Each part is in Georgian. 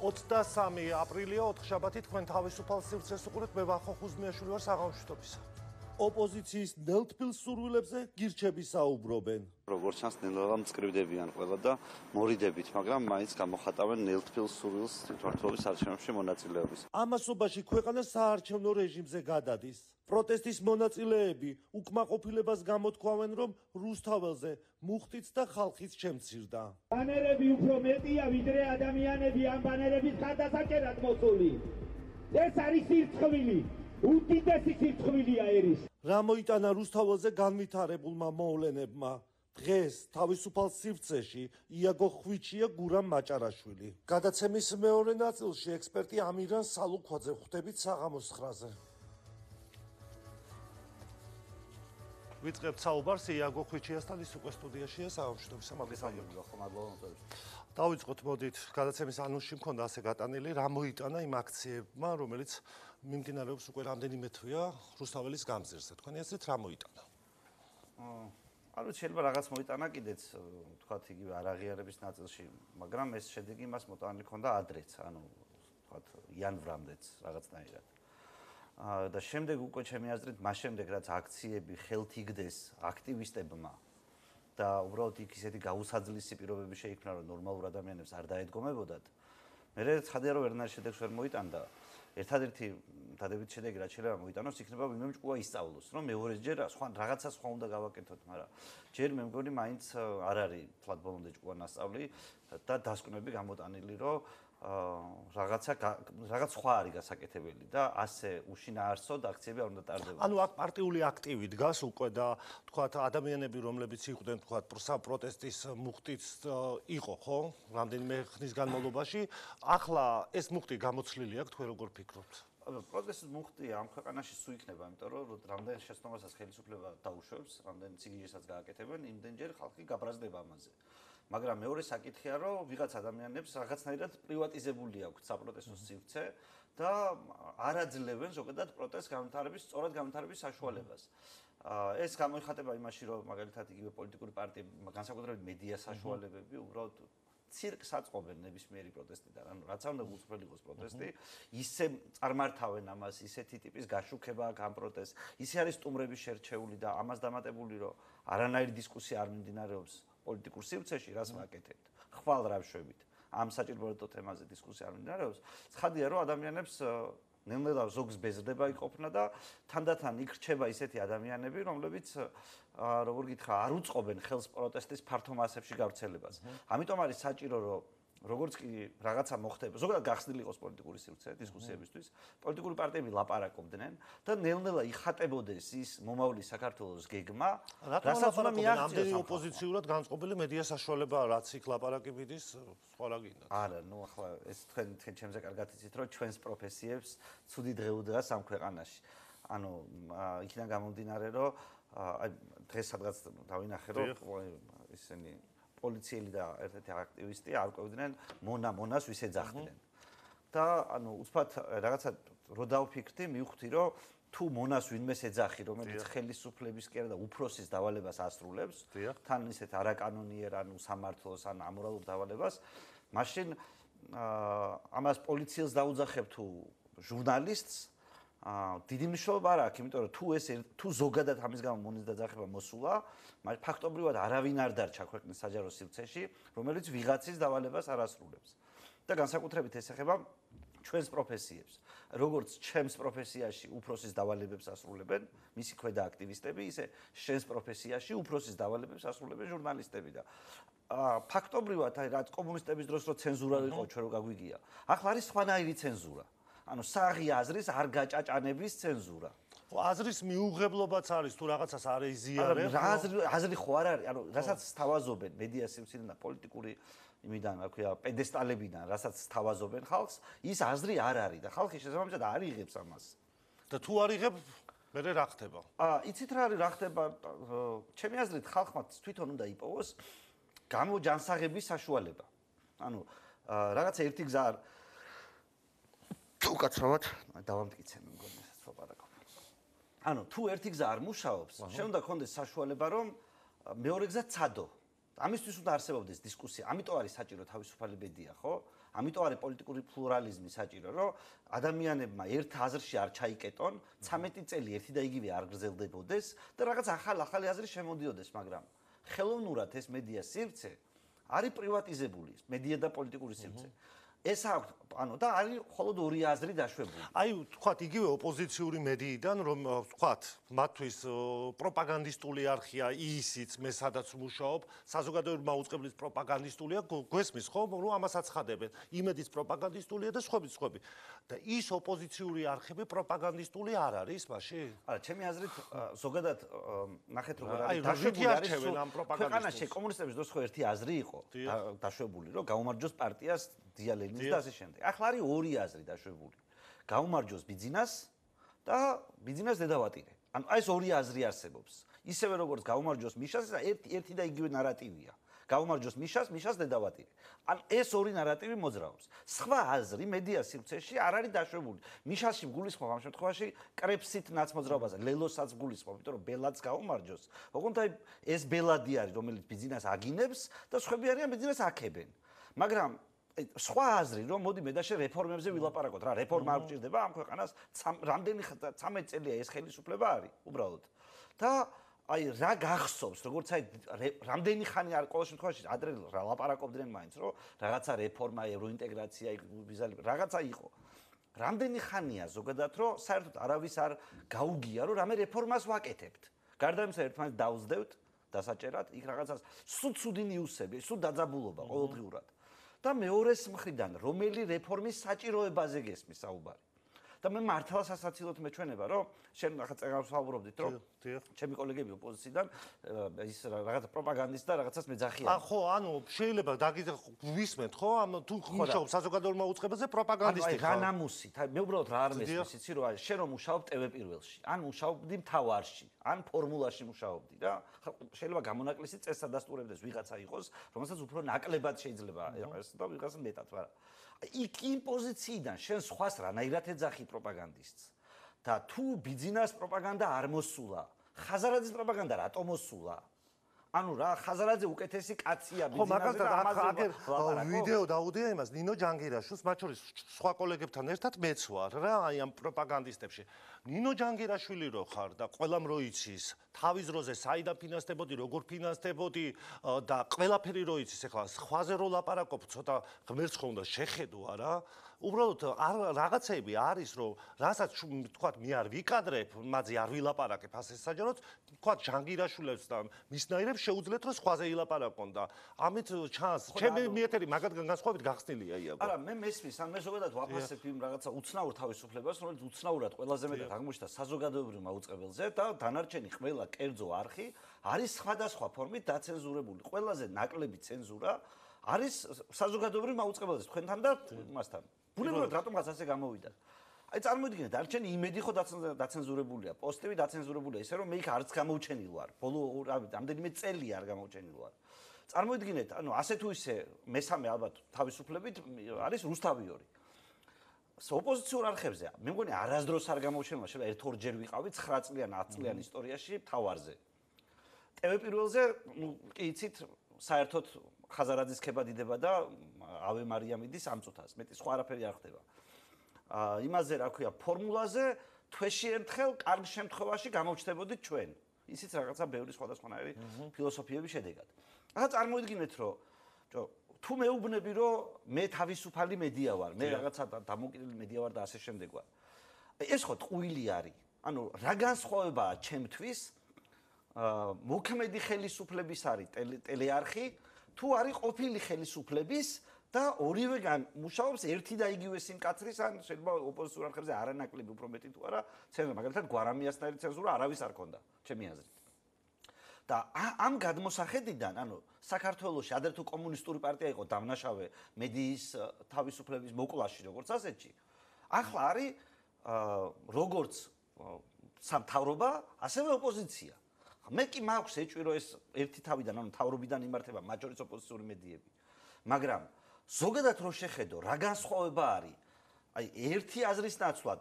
23 აპრილია ოთხშაბათი თქვენ თავისუფალ სივრცეს უყურეთ მე ვახო ხუზმიაშვილი ვარ საღამოშტობისა ოპოზიციის ნელთბილ სურვილებზე გირჩები საუბრობენ როგორც ჩანს ნელ-ნელა მწკრივდებიან ყველა და მორიდებით მაგრამ მაინც გამოხატავენ ნელთბილ სურვილს თვითმმართველობის არჩევნებში მონაწილეობის ამასობაში ქვეყანა საარჩევნო რეჟიმზე გადადის პროტესტის მონაწილეები უკმაყოფილებას გამოთქვამენ რომ რუსთაველზე მუხტიც და ხალხიც შემცირდა ბანერები უფრო მეტია ვიდრე ადამიანები ამ ბანერების ხარდასაჭერად მოსული ეს არის სირცხვილი უდიდესი სირცხვილია ერის რა მოიტანა რუსთაველზე განვითარებულმა მოვლენებმა დღეს თავისუფალ სივრცეში იაგო ხვიჩია გურამ მაჭარაშვილი გადაცემის მეორე ნაწილში ექსპერტი ამირან სალუქვაძე ხვდებით საღამოს 9-ზე ვიწყებთ საუბარს იაგო ხვიჩიასთან ის უკვე სტუდიაშია საღამოშტობის დავიწყოთ მოდით გადაცემის ანონსში მქონდა ასე გატანილი რა მოიტანა იმ აქციებმა რომელიც მიმდინარეობს უკვე რამდენიმე თვეა რუსთაველის გამზირზე თქვენი აზრით რა მოიტანა არ ვიცი შეიძლება რაღაც მოიტანა კიდეც თქვათ იგივე არაღიარების ნაწილში მაგრამ ეს შედეგი მას მოტანილი ქონდა ადრეც ანუ თქვათ იანვრამდეც რაღაცნაირად და შემდეგ უკვე ჩემი აზრით მას შემდეგ რაც აქციები ხელთ იგდეს აქტივისტებმა და უბრალოდ იქ ისეთი გაუსაძლისი პირობები შეიქმნა რომ ნორმალურ ადამიანებს არ დაედგომებოდათ მე ცხადია რომ ვერნარ შედეგს ვერ მოიტანდა ერთადერთი დადებითი შედეგი რაც შეიძლება მოიტანოს იქნება ვინმე ჭკუა ისწავლოს რომ მეორეჯერ სხვა რაღაცა სხვა უნდა გავაკეთოთ მაგრამ ჯერ მე მგონი მაინც არ არის თლად ბოლომდე ჭკუა ნასწავლი და დასკვნები გამოტანილი რომ რაღაც სხვა არის გასაკეთებელი და ასე უშინაარსოდ აქციები არ უნდა ტარდებოდეს. ანუ აქ პარტიული აქტივი დგას უკვე და თქვათ ადამიანები რომლებიც იყვნენ თქვათ პროტესტის მუხტიც იყო ხო? რამდენიმე ხნის განმავლობაში ახლა ეს მუხტი გამოცლილი აქვს თქვენ როგორ ფიქრობთ? პროტესტის მუხტი ამ ქვეყანაში სულ იქნება, იმიტომ რომ რამდენ შეცდომასაც ხელისუფლება დაუშვებს, რამდენ ციგიჟესაც გააკეთებენ, იმდენჯერ ხალხი გაბრაზდება ამაზე. მაგრამ მეორე საკითხია, რომ ვიღაც ადამიანებს რაღაცნაირად პრივატიზებული აქვს საპროტესტო სივრცე და არ აძლევენ ზოგადად პროტესტს განვითარების, სწორად განვითარების საშუალებას. ეს გამოიხატება იმაში, რომ მაგალითად იგივე პოლიტიკური პარტიები, განსაკუთრებით მედია საშუალებები უბრალოდ ცირკს აწყობენ ნებისმიერი პროტესტიდან, ანუ რაც უნდა უწვრთელი იყოს პროტესტი, ისე წარმართავენ ამას, ისეთი ტიპის გაშუქება აქვს ამ პროტესტს, ისე არის სტუმრების შერჩეული და ამას დამატებული, რომ არანაირი დისკუსია არ მიმდინარეობს პოლიტიკურ სივრცეში, რას ვაკეთებთ. ხვალ რამშვებით ამ საჭირო თემაზე დისკუსია არ მიმდინარეობს. ცხადია, რომ ადამიანებს ნელ-ნელა ზოგს ბეზრდება იყოფნა და თანდათან იქ რჩება ისეთი ადამიანები, რომლებიც როგორ გითხრა, არ უწყობენ ხელს პროტესტის ფართო მასებში გავრცელებას. ამიტომ არის საჭირო, რომ როგორც კი რაღაცა მოხდება, ზოგადად გახსნილი იყოს პოლიტიკური სივრცე დისკუსიებისთვის, პოლიტიკური პარტიები ლაპარაკობდნენ და ნელ-ნელა იხატებოდეს ის მომავლის საქართველოს გეგმა, რასაც უნდა მიაღწიოს ოპოზიციურად განწყობილი მედია საშუალება, რაც იქ ლაპარაკი მიდის, სხვა რა გინდა. არა, ნუ ახლა ეს თქვენ ჩემზე კარგად იცით, რომ ჩვენს პროფესიებს ცუდი დღე უდგას ამ ქვეყანაში. ანუ იქიდან გამომდინარე, რომ აი დღეს სადღაც დავინახე, რომ ისინი პოლიციელი და ერთ-ერთი აქტივისტი არ ყვევდნენ მონას ვის ეძახდნენ. და ანუ უცბად რაღაცა რო დავფიქრდი, მივხვდი, რომ თუ მონას ვინმეს ეძახი, რომელიც ხელისუფლებისკენ და უფროსის დავალებას ასრულებს, თან ისეთ არაკანონიერ, ანუ სამართლოს, ან ამორალურ დავალებას, მაშინ ამას პოლიციელს დაუძახებ თუ ჟურნალისტს დიდი მნიშვნელობა არ აქვს, იმიტომ რომ თუ ზოგადად ამის გამო მონის დაძახება მოსულა, მაგრამ ფაქტობრივად არავინ არ დარჩა ქვეყნის საჯარო სივრცეში, რომელიც ვიღაცის დავალებას არ ასრულებს. და განსაკუთრებით ეს ეხება ჩვენს პროფესიებს. როგორც ჩემს პროფესიაში უფროსის დავალებებს ასრულებენ მისი ქვედა აქტივისტები, ისე შენს პროფესიაში უფროსის დავალებებს ასრულებენ ჟურნალისტები და ფაქტობრივად აი რაც კომუნისტების დროს რო ცენზურა იყო ჩვენ რო გაგვიგია. ახლა არის სხვანაირი ცენზურა. ანუ საღი აზრის არ გაჭაჭანების ცენზურა. ხო, აზრის მიუღებლობაც არის თუ რაღაცას არ ეზიარებ. აზრი ხო არ არის, ანუ რასაც სთავაზობენ მედია სივრციდან და პოლიტიკური იმიდან, რა ქვია, პედესტალებიდან, რასაც სთავაზობენ ხალხს, ის აზრი არ არის და ხალხი შესაბამისად არ იღებს ამას. და თუ არ იღებ, მე რა ხდება? იცით რა არის, რა ხდება? ჩემი აზრით ხალხმა თვითონ უნდა იპოვოს გამოჯანსაღების საშუალება. ანუ რაღაცა ერთი გზა არ უკაცრავად დავამტკიცე მე მგონი ესაც ვაპარაკობ. ანუ თუ ერთი გზა არ მუშაობს, შენ უნდა გქონდეს საშუალება რომ მეორე გზა ცადო. ამისთვის უნდა არსებობდეს დისკუსია. ამიტომ არის საჭირო თავისუფალი მედია, ხო? ამიტომ არის პოლიტიკური პლურალიზმი საჭირო, რომ ადამიანებმა ერთ აზრში არ ჩაიკეტონ, 13 წელი ერთი და იგივე არ გრძელდებოდეს და რაღაც ახალი აზრი შემოდიოდეს, მაგრამ ხელოვნურად ეს მედია სივრცე არის პრივატიზებული, მედია და პოლიტიკური სივრცე. ეს აქვს, ანუ და არის მხოლოდ ორი აზრი დაშვებული. აი, თქვათ, იგივე ოპოზიციური მედიიდან, რომ თქვათ, მათთვის პროპაგანდისტული არხია ისიც, მე სადაც მუშაობ, საზოგადოებრივი მაუწყებლის პროპაგანდისტულია, გვესმის, ხო, რომ ამას აცხადებენ. იმედის პროპაგანდისტულია და სხვები. და ის ოპოზიციური არხები პროპაგანდისტული არ არის მაშინ? არა, ჩემი აზრით, ზოგადად ნახეთ როგორ აი, არის დაშვებული არჩევენ ამ პროპაგანდისტულს. ქვეყანაში კომუნისტების დროს ხო ერთი აზრი იყო დაშვებული, რომ გაუმარჯოს პარტიას დიალენინს და ასე შემდეგ. ახლა არის ორი აზრი დაშვებული. გაუმარჯოს ბიძინას და ბიძინას დედავატირე. ანუ ეს ორი აზრი არსებობს. ისევე როგორც გაუმარჯოს მიშას, ერთი და იგივე ნარატივია. გაუმარჯოს მიშას დედავატირე. ან ეს ორი ნარატივი მოძრაობს. სხვა აზრი მედია სივრცეში არ არის დაშვებული. მიშასში გულისხმობ ამ შემთხვევაში კრეფსით ნაცმოძრაობაზე, ლელოსაც გულისხმობ, იმიტომ რომ ბელადს გაუმარჯოს. ოღონდ აი ეს ბელადი არის, რომელიც ბიძინას აგინებს და სხვები არიან ბიძინას აქებენ. მაგრამ სხვა აზრი რომ მოდი მე და შე რეფორმებზე ვილაპარაკოთ რა რეფორმა არ გჭირდება ამ ქვეყანას რამდენი 13 წელია ეს ხელისუფლება არის უბრალოდ და აი რა გახსოვს როგორც აი რამდენი ხანი არ ყოველ შემთხვევაში ადრე რა ლაპარაკობდნენ მაინც რომ რაღაცა რეფორმა ევროინტეგრაცია რაღაცა იყო რამდენი ხანია ზოგადად რომ საერთოდ არავის არ გაუგია რომ რამე რეფორმას ვაკეთებთ გარდა იმისა ერთმანეთს დაუძდევთ დასაჭერად იქ რაღაცას სულ ცუდი ნიუსები სულ დაძაბულობა ყოველდღიურად და მეორეს მხრიდან რომელი რეფორმის საჭიროებაზე გესმის საუბარი და მე მართლა სასაცილოდ მეჩვენება რომ შენ ახლა წეგავს ვაუბრობდით რომ ჩემი კოლეგები ოპოზიციიდან ის რაღაცა პროპაგანდისტ და რაღაცას მეძახიან ხო ანუ შეიძლება ვისმენთ ხო ამ თუ მუშაობ საზოგადოებრივ მაუწყებელზე პროპაგანდისტი ხარ აი რა ნამუსით აი მე უბრალოდ რა არ მესმის იცი რომ აი შენ რომ მუშაობ ტევ პირველში ან მუშაობდი მთავარში ან ფორმულაში მუშაობდი და შეიძლება გამონაკლისი წესადასტურებდეს ვიღაცა იყოს რომელსაც უფრო ნაკლებად შეიძლება ეს და ვიღაცა მეტად მაგრამ იქ იმ პოზიციიდან შენ სხვას რანაირად ეძახი პროპაგანდისტს და თუ ბიძინას პროპაგანდა არ მოსულა ხაზარაძის პროპაგანდა რატომ მოსულა ანუ რა ხაზარაძე უკეთესი კაცია ბიძინაზე და ამაზე ვიდეო დაუდია იმას ნინო ჯანგირაშვილს მათ შორის სხვა კოლეგებთან ერთად მეც ვარ რა აი ამ პროპაგანდისტებში ნინო ჯანგირაშვილი რო ხარ და ყველამ რო იცის თავის დროზე საიდან ფინანსდებოდი როგორ ფინანსდებოდი და ყველაფერი რო იცის ეხლა სხვაზე რო ლაპარაკობ ცოტა ღმერთს ხომ და შეხედვა რა უბრალოდ რაღაცები არის რომ რასაც თქვათ მე არ ვიკადრებ მაძე არ ვილაპარაკებ ასე საჯაროდ თქვათ ჯანგირაშვილებს და მისნაირებს შეუძლიათ რომ სხვაზე ილაპარაკონ და ამით ჩანს ჩემი მიეთერი მაგათგან განსხვავებით გახსნილია იაგო არა მე მესმის ან მე ზოგადად ვაფასებ იმ რაღაცა უცნაურ თავისუფლებას რომელიც უცნაურად ყველაზე მეტად აღმოჩნდა საზოგადოებრივ მაუწყებელზე და დანარჩენი ყველა კერძო არხი არის სხვადასხვა ფორმით დაცენზურებული ყველაზე ნაკლები ცენზურა არის საზოგადოებრივ მაუწყებელზე თქვენთან და მასთან ბუნებრივად რატომღაც ასე გამოვიდა აი წარმოიდგინეთ არჩენი იმედი ხო დაცენზურებულია პოსტები დაცენზურებულია ისე რომ მე იქ არც გამოვჩენილ ვარ ბოლო რამდენიმე წელი არ გამოვჩენილ ვარ წარმოიდგინეთ ანუ ასე თუ ისე მესამე ალბათ თავისუფლებით არის რუსთავიორი ოპოზიციურ არხებზე მე მგონი არასდროს არ გამოვჩენილა შეიძლება ერთ-ორჯერ ვიყავი 9 წლიან 10 წლიან ისტორიაში თავარზე ტევ პირველზე კი იცით საერთოდ ხაზარაძის ქება დიდება და ავე მარიამიდის ამწუთას მეტი სხვა არაფერი არ ხდება იმაზე რა ქვია ფორმულაზე თვეში ერთხელ კარგ შემთხვევაში გამოვჩნდებოდით ჩვენ ისიც რაღაცა ბევრი სხვადასხვანაირი ფილოსოფიების შედეგად ახლა წარმოიდგინეთ რომ თუ მეუბნები რომ მე თავისუფალი მედია ვარ მე რაღაცა დამოკიდებული მედია ვარ და ასე შემდეგ ვარ ეს ხო ტყუილი არის ანუ რა განსხვავებაა ჩემთვის მოქმედი ხელისუფლების არის ტელეარხი თუ არის ყოფილი ხელისუფლების და ორივეგან მუშაობს ერთი და იგივე სიმკაცრის ან შეიძლება ოპოზიციურ არხებზე არანაკლები უფრო მეტი თუ არა ცენზურა მაგალითად გვარამიასნაირი ცენზურა არავის არ ქონდა ჩემი აზრით და ამ გადმოსახედიდან ანუ საქართველოში ადრე თუ კომუნისტური პარტია იყო დამნაშავე მედიის თავისუფლების მოკლაში როგორც ასეთში ახლა არის როგორც სამთავრობა ასევე ოპოზიცია მე კი მაქვს ეჭვი ეს ერთი თავიდან ანუ თავრობიდან იმართება მათ შორის ოპოზიციური მედიები მაგრამ ზოგადად რო შეხედო რა განსხვავება არის აი ერთი აზრის ნაცვლად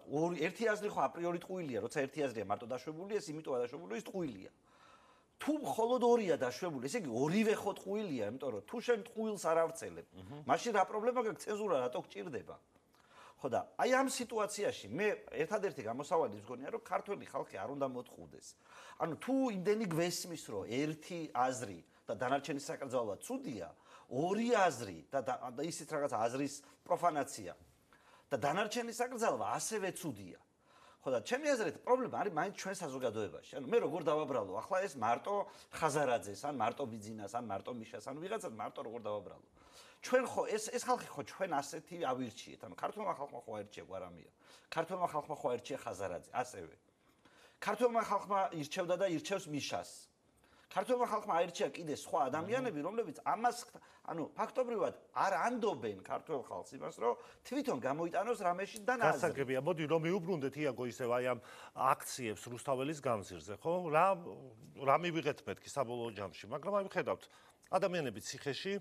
ერთი აზრი ხო აპრიორი ტყუილია როცა ერთი აზრია მარტო დაშვებული ეს იმიტომ დაშვებული ის ტყუილია თუ მხოლოდ ორია დაშვებული, ესე იგი ორივე ხო ტყუილია, იმიტომ რომ თუ შენ ტყუილს არ ავრცელებ, მაშინ რა პრობლემა გაქვს, ცენზურა რატო გჭირდება? ხო და აი ამ სიტუაციაში მე ერთადერთი გამოსავალი მგონია, რომ ქართველი ხალხი არ უნდა მოთხოვდეს. ანუ თუ იმდენი გვესმის, რომ ერთი აზრი და დანარჩენი საკრძალვა ცუდია, ორი აზრი და ისიც რაღაც აზრის პროფანაცია და დანარჩენი საკრძალვა ასევე ცუდია. ხო და ჩემი აზრით პრობლემა არის მაინც ჩვენ საზოგადოებაში. ანუ მე როგორ დავაბრალო? ახლა ეს მარტო ხაზარაძეს, ან მარტო ბიძინას, ან მარტო მიშას, ან ვიღაცას მარტო როგორ დავაბრალო? ჩვენ ხო ეს ხალხი ხო ჩვენ ასეთი ავირჩიეთ. ანუ ქართულმა ხალხმა ხო აირჩია გვარამია. ქართულმა ხალხმა ხო აირჩია ხაზარაძე, ასევე. ქართულმა ხალხმა ირჩევდა და ირჩევს მიშას. ქართულმა ხალხმა აირჩია კიდე სხვა ადამიანები, რომლებიც ამას ანუ ფაქტობრივად არ ანდობენ ქართულ ხალხს იმას, რომ თვითონ გამოიტანოს რამეში და ნაზრი. გასაგებია, მოდი რომ მიუბრუნდეთ იაგო ისევ აი ამ აქციებს რუსთაველის განზირზე, ხო? რა მივიღეთ მეთქი საბოლოო ჯამში, მაგრამ აი ვხედავთ ადამიანები ციხეში,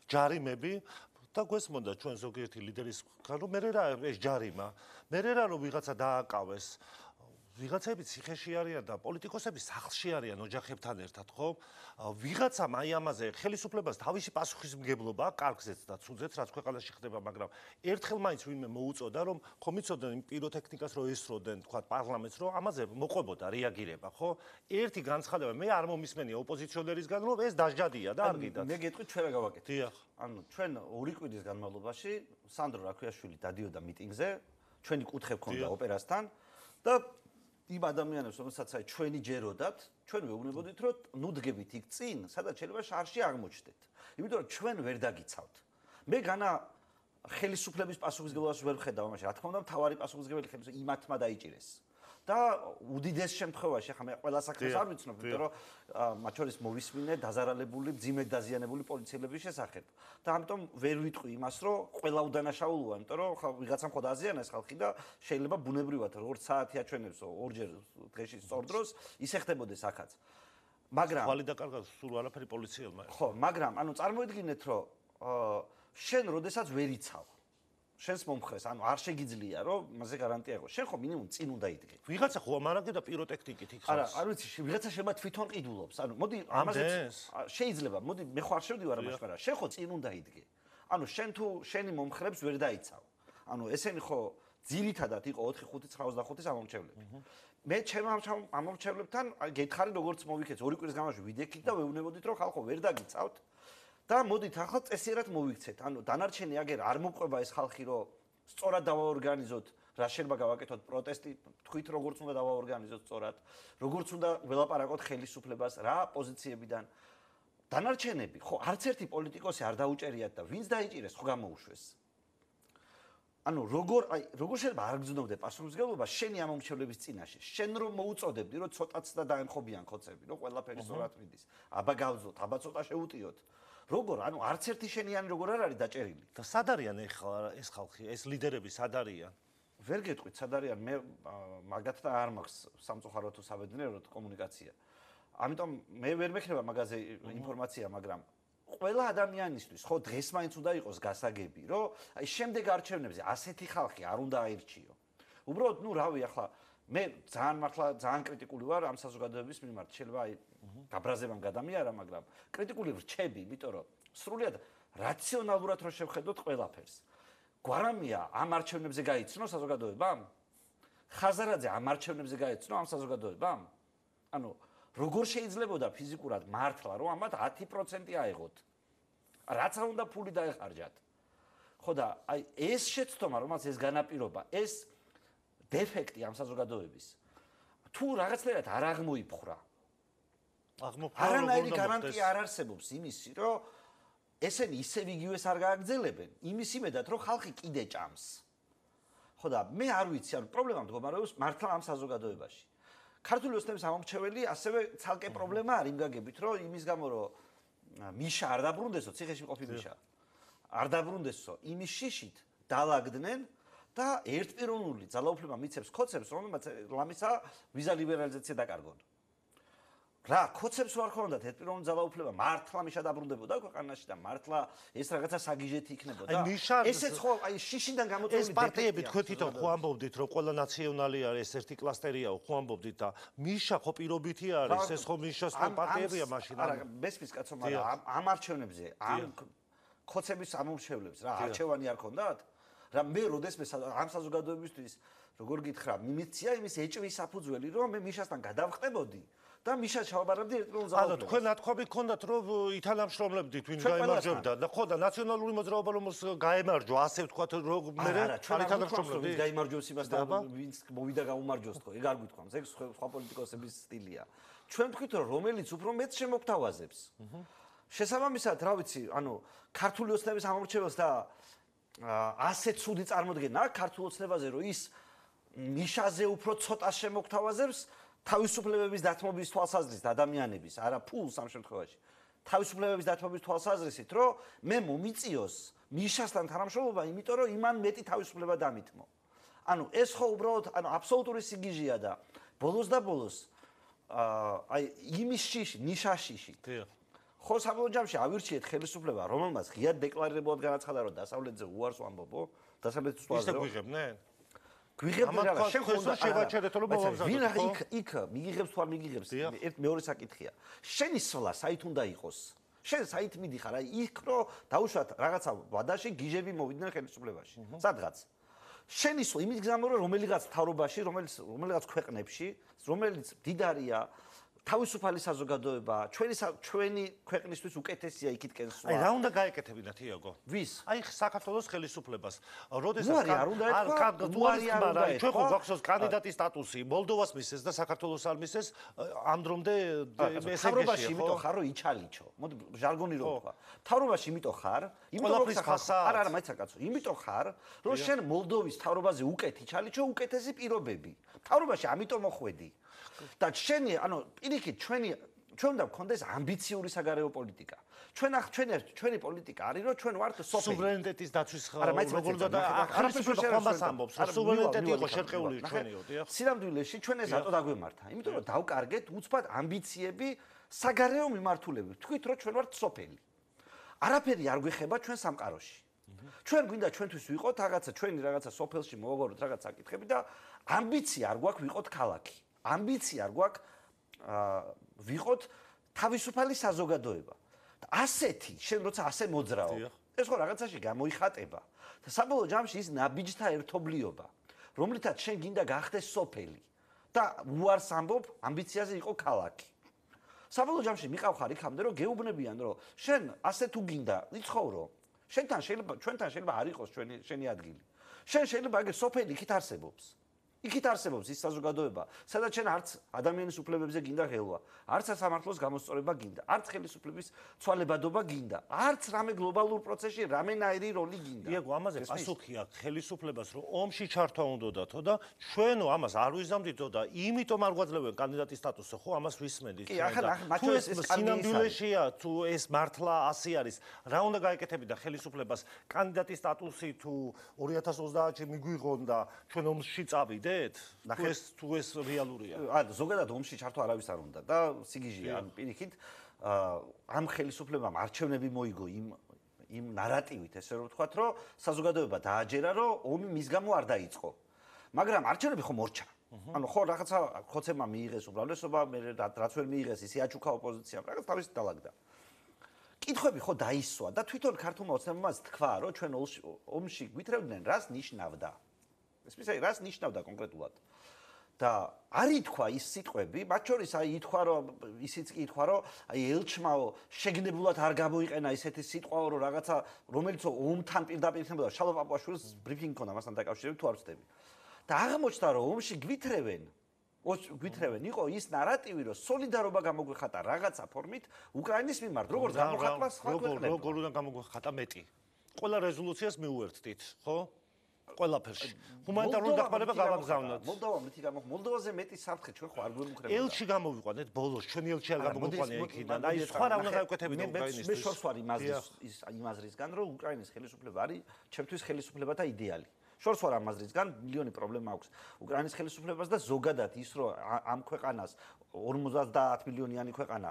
ჯარიმები და გვესმოდა ჩვენ ზოგიერთი ლიდერის რომ მე რა ეს ჯარიმა, მე რა რომ ვიღაცა დააკავეს ვიღაცები ციხეში არიან და პოლიტიკოსები სახლში არიან ოჯახებთან ერთად, ხო? ვიღაცამ აი ამაზე ხელისუფლებას თავისი პასუხისმგებლობა აქვს, კარგზეც და ცუდზეც, რაც ქვეყანაში ხდება, მაგრამ ერთხელ მაინც ვინმე მოუწოდა, რომ ხომიცოდნენ იმ პიროტექნიკას, რომ ესროდნენ, თქვა პარლამენტს, რომ ამაზე მოყვებოდა რეაგირება, ხო? ერთი განცხადება, მე არ მომისმენია ოპოზიციონერისგან, რომ ეს დასჯადია და არ გიდათ. მე გეტყვით ჩვენ რა გავაკეთეთ. დიახ. ანუ ჩვენ ორი კვირის განმავლობაში სანდრო რაქვიაშვილი დადიოდა მიტინგზე, ჩვენი კუთხე ჰქონდა ოპერასთან და იმ ადამიანებს, რომელსაც აი ჩვენი ჯეროდათ, ჩვენ ვეუბნებოდით, რომ ნუ დგებით იქ წინ, სადაც შეიძლება შარში აღმოჩნდეთ. იმიტომ რომ ჩვენ ვერ დაგიცავთ. მე განა ხელისუფლების პასუხისმგებლობას ვერ ვხედავ ამაში. რა თქმა უნდა, მთავარი პასუხისმგებელი ხელისუფლება იმათმა დაიჭირეს. და უდიდეს შემთხვევაში, ახლა მე ყველა საქმეს არ ვიცნობ, იმიტომ რომ მათ შორის მოვისმინე დაზარალებული, ძიმედ დაზიანებული პოლიციელების შესახებ. და ამიტომ ვერ ვიტყვი იმას, რომ ყველა უდანაშაულოა, იმიტომ რომ ხა ვიღაცამ ხო დააზიანეს ხალხი და შეიძლება ბუნებრივად როგორც საათი აჩვენებს ორჯერ დღეში სწორ დროს, ისე ხდებოდეს აქაც. მაგრამ ხვალ დაკარგა სულ არაფერი პოლიციელმა. ხო, მაგრამ ანუ წარმოიდგინეთ, რომ შენ როდესაც ვერ იცავ შენს მომხრეს, ანუ არ შეგიძლია, რომ მასე გარანტია იყოს. შენ ხო მინიმუმ წინ უნდა იდგე. ვიღაცა ხო ამარაგე და პიროტექნიკით იქ არა, არ ვიცი, ვიღაცა შეიძლება თვითონ ყიდულობს. ანუ მოდი ამაზეც შეიძლება, მოდი მე ხო არ შევდივარ ამაში, მაგრამ შენ ხო წინ უნდა იდგე. ანუ შენ თუ შენი მომხრებს ვერ დაიცავ. ანუ ესენი ხო ძირითადად იყო 4-5-95-ის ამომრჩევლები. მე ჩემ ამომრჩევლებთან გეთხარი როგორც მოვიქეც ორი კვირის განმავლობაში ვიდექით და ვეუბნებოდით, რომ ხალხო ვერ დაგიცავთ. და მოდით ახლა წესიერად მოვიქცეთ. ანუ დანარჩენი აგერ არ მოყვება ეს ხალხი, რომ სწორად დავაორგანიზოთ, რა შეიძლება გავაკეთოთ პროტესტი, თქვით როგორც უნდა დავაორგანიზოთ სწორად, როგორც უნდა ველაპარაკოთ ხელისუფლებას, რა პოზიციებიდან. დანარჩენები, ხო, არც ერთი პოლიტიკოსი არ დაუჭერიათ და ვინც დაიჭირეს, ხო გამოუშვეს. ანუ როგორ შეიძლება არ გძნობდე პასუხისმგებლობა შენი ამომრჩევლების წინაშე. შენ რომ მოუწოდებდი, რომ ცოტაც და დაემხობიან ხოცები, რომ ყველაფერი სწორად მიდის. აბა გავძოთ, აბა ცოტა შეუტიოთ. როგორ, ანუ არც ერთი შენიანი როგორ არ არის დაჭერილი. და სად არიან ეხლა ეს ხალხი, ეს ლიდერები სად არიან? ვერ გეტყვით, სად არიან, მე მაგათთან არ მაქვს სამწუხაროდ თუ საბედნიეროდ კომუნიკაცია. ამიტომ მე ვერ მექნება მაგაზე ინფორმაცია, მაგრამ ყველა ადამიანისთვის ხო დღეს მაინც უნდა იყოს გასაგები, რომ აი შემდეგ არჩევნებზე ასეთი ხალხი არ უნდა აირჩიო. უბრალოდ, ნუ რავი, ახლა მე ძალიან კრიტიკული ვარ ამ საზოგადოების მიმართ. შეიძლება აი გაბრაზებამ გადამიარა, მაგრამ კრიტიკული ვრჩები, იმიტომ რომ სრულიად რაციონალურად რო შევხედოთ ყველაფერს. გვარამია ამ არჩევნებზე გაიცნო საზოგადოებამ? ხაზარაძე ამ არჩევნებზე გაიცნო ამ საზოგადოებამ? ანუ როგორ შეიძლებოდა ფიზიკურად მართლა რომ ამათ 10% აეღოთ? რაც არ უნდა ფული დაეხარჯათ. ხო და აი ეს შეცდომა, რომელსაც ეს განაპირობა, ეს დეფექტი ამ საზოგადოების თუ რაღაცნაირად არ აღმოიფხრა. არანაირი გარანტია არ არსებობს იმისი, რომ ესენი ისევ იგივეს არ გააგრძელებენ, იმის იმედად, რომ ხალხი კიდე ჭამს. ხო და მე არ ვიცი, ანუ პრობლემა მდგომარეობს მართლა ამ საზოგადოებაში. ქართული ოცნების ამომრჩეველი ასევე ცალკე პრობლემა არის იმ გაგებით, რომ იმის გამო, რომ მიშა არ დაბრუნდესო, ციხეში მყოფი მიშა არ დაბრუნდესო, იმის შიშით დალაგდნენ და ერთპიროვნული ძალაუფლება მიცემს ხოცებს, რომელმაც ლამისა ვიზა ლიბერალიზაცია დაკარგონ. რა კოცებს ვარ ხონდათ ეს პიროვნული ძალაუფლება მართლა მიშა დაბრუნდებოდა ქვეყანაში და მართლა ეს რაღაცა საგიჟეთი იქნებოდა ესეც ხო აი შიშიდან გამოწვეული ეს პარტიები თქვენ თვითონ ხო ამბობდით რომ ყველა ნაციონალი არის ერთი კლასტერია ხო ამბობდით და მიშა ხო პირობითი არის ეს ხო მიშას ხო პარტიებია მაშინ არა მესმის კაცო მაგრამ ამ არჩევნებზე ამ კოცების ამომრჩევლებს რა არჩევანი არ ქონდათ რა მე როდესმე ამ საზოგადოებისთვის როგორ გითხრა მიმიცია იმის ეჭვის საფუძველი რომ მე მიშასთან გადავხტებოდი და მიშა ჩავაბარებდი ერთდროულად ანუ თქვენ ნათქვამი გქონდათ რომ ითანამშრომლებდით ვინ გაიმარჯვებდა და ხო და ნაციონალური მოძრაობა რომ გაემარჯვა ასე ვთქვათ რომ მე ჩვენ ითანამშრომლებდი გაიმარჯვებს იმას და ვინც მოვიდა გაუმარჯვოს თქო ეგ არ გვითქვამს ეგ სხვა პოლიტიკოსების სტილია ჩვენ ვთქვით რომ რომელიც უფრო მეც შემოგთავაზებს შესაბამისად რა ვიცი ანუ ქართული ოცნების ამორჩევას და ასე ცუდი წარმოდგენა ქართულ ოცნებაზე რომ ის მიშაზე უფრო ცოტა შემოგთავაზებს თავისუფლებების დათმობის თვალსაზრისით ადამიანების არა ფულს ამ შემთხვევაში თავისუფლებების დათმობის თვალსაზრისით რომ მე მომიწიოს მიშასთან თანამშრომლობა იმიტომ რომ იმან მეტი თავისუფლება დამითმო ანუ ეს ხო უბრალოდ ანუ აბსოლუტური სიგიჟეა და ბოლოს და ბოლოს აი იმის შიში ნიშაშიში ხო საბოლოო ჯამში ავირჩიეთ ხელისუფლება რომელმაც ღიად დეკლარირებულად განაცხადა რომ დასავლეთზე უარს ვამბობო დასავლეთის თვალზე რომ გვიღებდნენ გვიღებდნენ რა შენ ხონდა შევაჩერეთ რომ მოვამზადოთ ვინ იქ მიგიღებს თუ არ მიგიღებს ერთ მეორე საკითხია შენი სვლა საით უნდა იყოს შენ საით მიდიხარ აი იქ რომ დაუშვათ რაღაცა ვადაში გიჟები მოვიდნენ ხელისუფლებაში სადღაც შენი სვლა იმის გზამ რომ რომელიღაც თავრობაში რომელიღაც ქვეყნებში რომელიც დიდარია თავისუფალი საზოგადოება ჩვენი ქვეყნისთვის უკეთესია იქითკენ სვლა. აი რა უნდა გაეკეთებინათ იაგო? ვის? აი საქართველოს ხელისუფლებას. როდესაც არ უნდა ჩვენ ხო გვაქვს კანდიდატის სტატუსი, მოლდოვას მისცეს და საქართველოს არ მისცეს, ამ დრომდე ეს თავრობაში იმიტომ ხარ რომ იჩალიჩო. მოდი ჟარგონი რო ვთქვა. თავრობაში იმიტომ ხარ, იმიტომ რომ არა მაიცა კაცო, იმიტომ ხარ, რომ შენ მოლდოვის თავრობაზე უკეთ იჩალიჩო უკეთესი პირობები. თავრობაში ამიტომ მოხვედი. და შენი ანუ პირიქით ჩვენ უნდა გქონდეს ამბიციური საგარეო პოლიტიკა. ჩვენი პოლიტიკა არის რომ ჩვენ ვართ სოფელი. სუვერენიტეტის დაცვის როგორ და არაფერს ხომას ამბობს. სუვერენიტეტი იყო შერყეული ჩვენიო, დიახ. სინამდვილეში ჩვენ ეს რატო დაგვემართა? იმიტომ რომ დავკარგეთ უცბად ამბიციები საგარეო მიმართულებით. თქვით რომ ჩვენ ვართ სოფელი. არაფერი არ გვეხება ჩვენ სამყაროში. ჩვენ გვინდა ჩვენთვის ვიყოთ რაღაცა ჩვენი რაღაცა სოფელში მოვაგოროთ რაღაცა საკითხები და ამბიცია არ გვაქვს ვიყოთ ქალაქი. ამბიცია არ გვაქვს ვიყოთ თავისუფალი საზოგადოება. ასეთი, შენ როცა ასე მოძრაო, ეს ხო რაღაცაში გამოიხატება. და საბოლოო ჯამში ის ნაბიჯთა ერთობლიობა, რომლითაც შენ გინდა გახდეს სოფელი და უარს ამბობ, ამბიციაზე იყო ქალაქი. საბოლოო ჯამში მიყავხარ იქამდე, რომ გეუბნებიან, რომ შენ ასე თუ გინდა, იცხოვრო. ჩვენთან შეიძლება არ იყოს შენი ადგილი. შენ შეიძლება აგერ სოფელი იქით არსებობს. იქით არსებობს ის საზოგადოება, სადაც შენ არც ადამიანის უფლებებზე გინდა ღელვა, არც სამართლოს გამოსწორება გინდა, არც ხელისუფლების ცვალებადობა გინდა, არც რამე გლობალურ პროცესში რამენაირი როლი გინდა. იაგო, ამაზე პასუხი აქვს ხელისუფლებას, რომ ომში ჩართვა უნდათო და ჩვენო ამას არ ვიზამდითო და იმიტომ არ გვაძლევენ კანდიდატის სტატუსზე, ხო, ამას ვისმენდით. კი, ახლა თუ ეს სინამდვილეშია, თუ ეს მართლა ასე არის, რა უნდა გაეკეთებინა ხელისუფლებას კანდიდატის სტატუსი თუ 2030-ში მიგვიღონ და ჩვენ ომში წავიდეთ? თუ ეს რეალურია. ანუ ზოგადად ომში ჩართვა არავის არ უნდა და სიგიჟეა ან პირიქით ამ ხელისუფლებამ არჩევნები მოიგო იმ ნარატივით ესე რომ ვთქვათ რომ საზოგადოება დააჯერა რომ ომი მის გამო არ დაიწყო. მაგრამ არჩევნები ხო მორჩა. ანუ ხო რაღაცა ხოცებმა მიიღეს უბრალესობა, მე რაც ვერ მიიღეს ისი აჩუქა ოპოზიციამ, რაღაც თავის დაალაგდა. კითხვები ხო დაისვა და თვითონ ქართულმა ოცნებამ თქვა რომ ჩვენ ომში გვითრევდნენ რას ნიშნავდა. ესმისე რას ნიშნავდა კონკრეტულად და არ ითქვა ის სიტყვები მათ შორის აი ითქვა რომ ისიც კი ითქვა რომ აი ელჩმაო შეგნებულად არ გამოიყენა ისეთი სიტყვაო რომ რაღაცა რომელიც ომთან პირდაპირ იქნებოდა შალვა პაპუაშვილის ბრიფინგი ქონდა მასთან დაკავშირებით თუ არ ვწდები და აღმოჩნდა რომ ომში გვითრევენ იყო ის ნარატივი რომ სოლიდარობა გამოგვეხატა რაღაცა ფორმით უკრაინის მიმართ როგორც გამოხატვა სხვა ქვეყნებთან როგორ უნდა გამოგვეხატა მეტი ყველა რეზოლუციას მიუერთდით ხო ყველაფერში. ჰუმანიტარული დახმარება გავაგზავნოთ. მოლდოვაზე მეტი საფრთხე ჩვენ ხო არ გვემუქრებოდა. ელჩი გამოვიყვანეთ ბოლოს, ჩვენი ელჩი არ გამოგვიყვანია იქიდან. აი სხვა რა უნდა გავაკეთებინა უკრაინისთვის. მე შორს ვარ იმ აზრისგან, რომ უკრაინის ხელისუფლება არის ჩემთვის ხელისუფლებათა იდეალი. შორს ვარ ამაზრისგან, მილიონი პრობლემა აქვს უკრაინის ხელისუფლებას და ზოგადად ის რომ ამ ქვეყანას 50 მილიონიანი ქვეყანა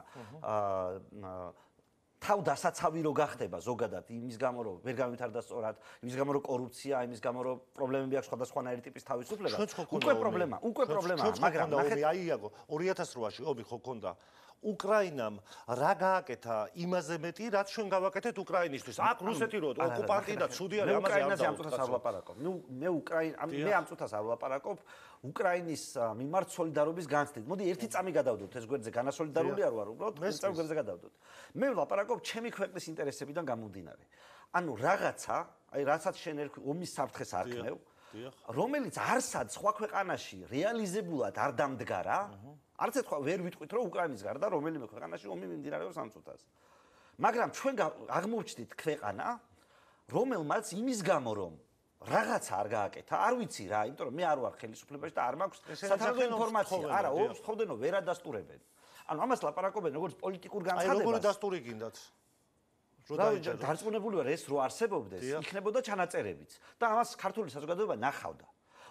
თავ დასაცავი რო გახდება ზოგადად იმის გამო რომ ვერ გამვითარდა სწორად, იმის გამო რომ კორუფცია, იმის გამო რომ პრობლემები აქვს სხვადასხვანაირი ტიპის თავისუფლება. უკვე პრობლემაა, მაგრამ ნახეთ აი იაგო 2008-ში ომი ხო ქონდა. უკრაინამ რა გააკეთა იმაზე მეტი, რაც ჩვენ გავაკეთეთ უკრაინისთვის. აქ რუსეთი რო ოკუპანტი და ცუდი არის ამაზე არ დავუწყოთ. მე ამ წუთას არ ვლაპარაკობ უკრაინის მიმართ სოლიდარობის განცდით. მოდი ერთი წამი გადავდოთ ეს გვერდზე განასოლიდარული არ ვარ უბრალოდ ეს წამი გვერდზე გადავდოთ. მე ვლაპარაკობ ჩემი ქვეყნის ინტერესებიდან გამომდინარე. ანუ რაღაცა, აი რასაც შენ ომის საფრთხეს არქმევ, რომელიც არსად სხვა ქვეყანაში რეალიზებულად არ დამდგარა, არც ერთხელ ვერ ვიტყვით რომ უკრაინის გარდა რომელიმე ქვეყანაში ომი მიმდინარეობს ამ წუთას. მაგრამ ჩვენ აღმოვჩნდით ქვეყანა, რომელმაც იმის გამო რომ რაღაცა არ გააკეთა, არ ვიცი რა, იმიტომ რომ მე არ ვარ ხელისუფლებაში და არ მაქვს სათავე ინფორმაცია. არა, ომს თხოვდენო ვერ ადასტურებენ. ანუ ამას ლაპარაკობენ როგორც პოლიტიკურ განცხადებას. აი როგორი დასტური გინდათ? დარწმუნებული ვარ ეს რო არსებობდეს, იქნებოდა ჩანაწერებიც და ამას ქართული საზოგადოება ნახავდა.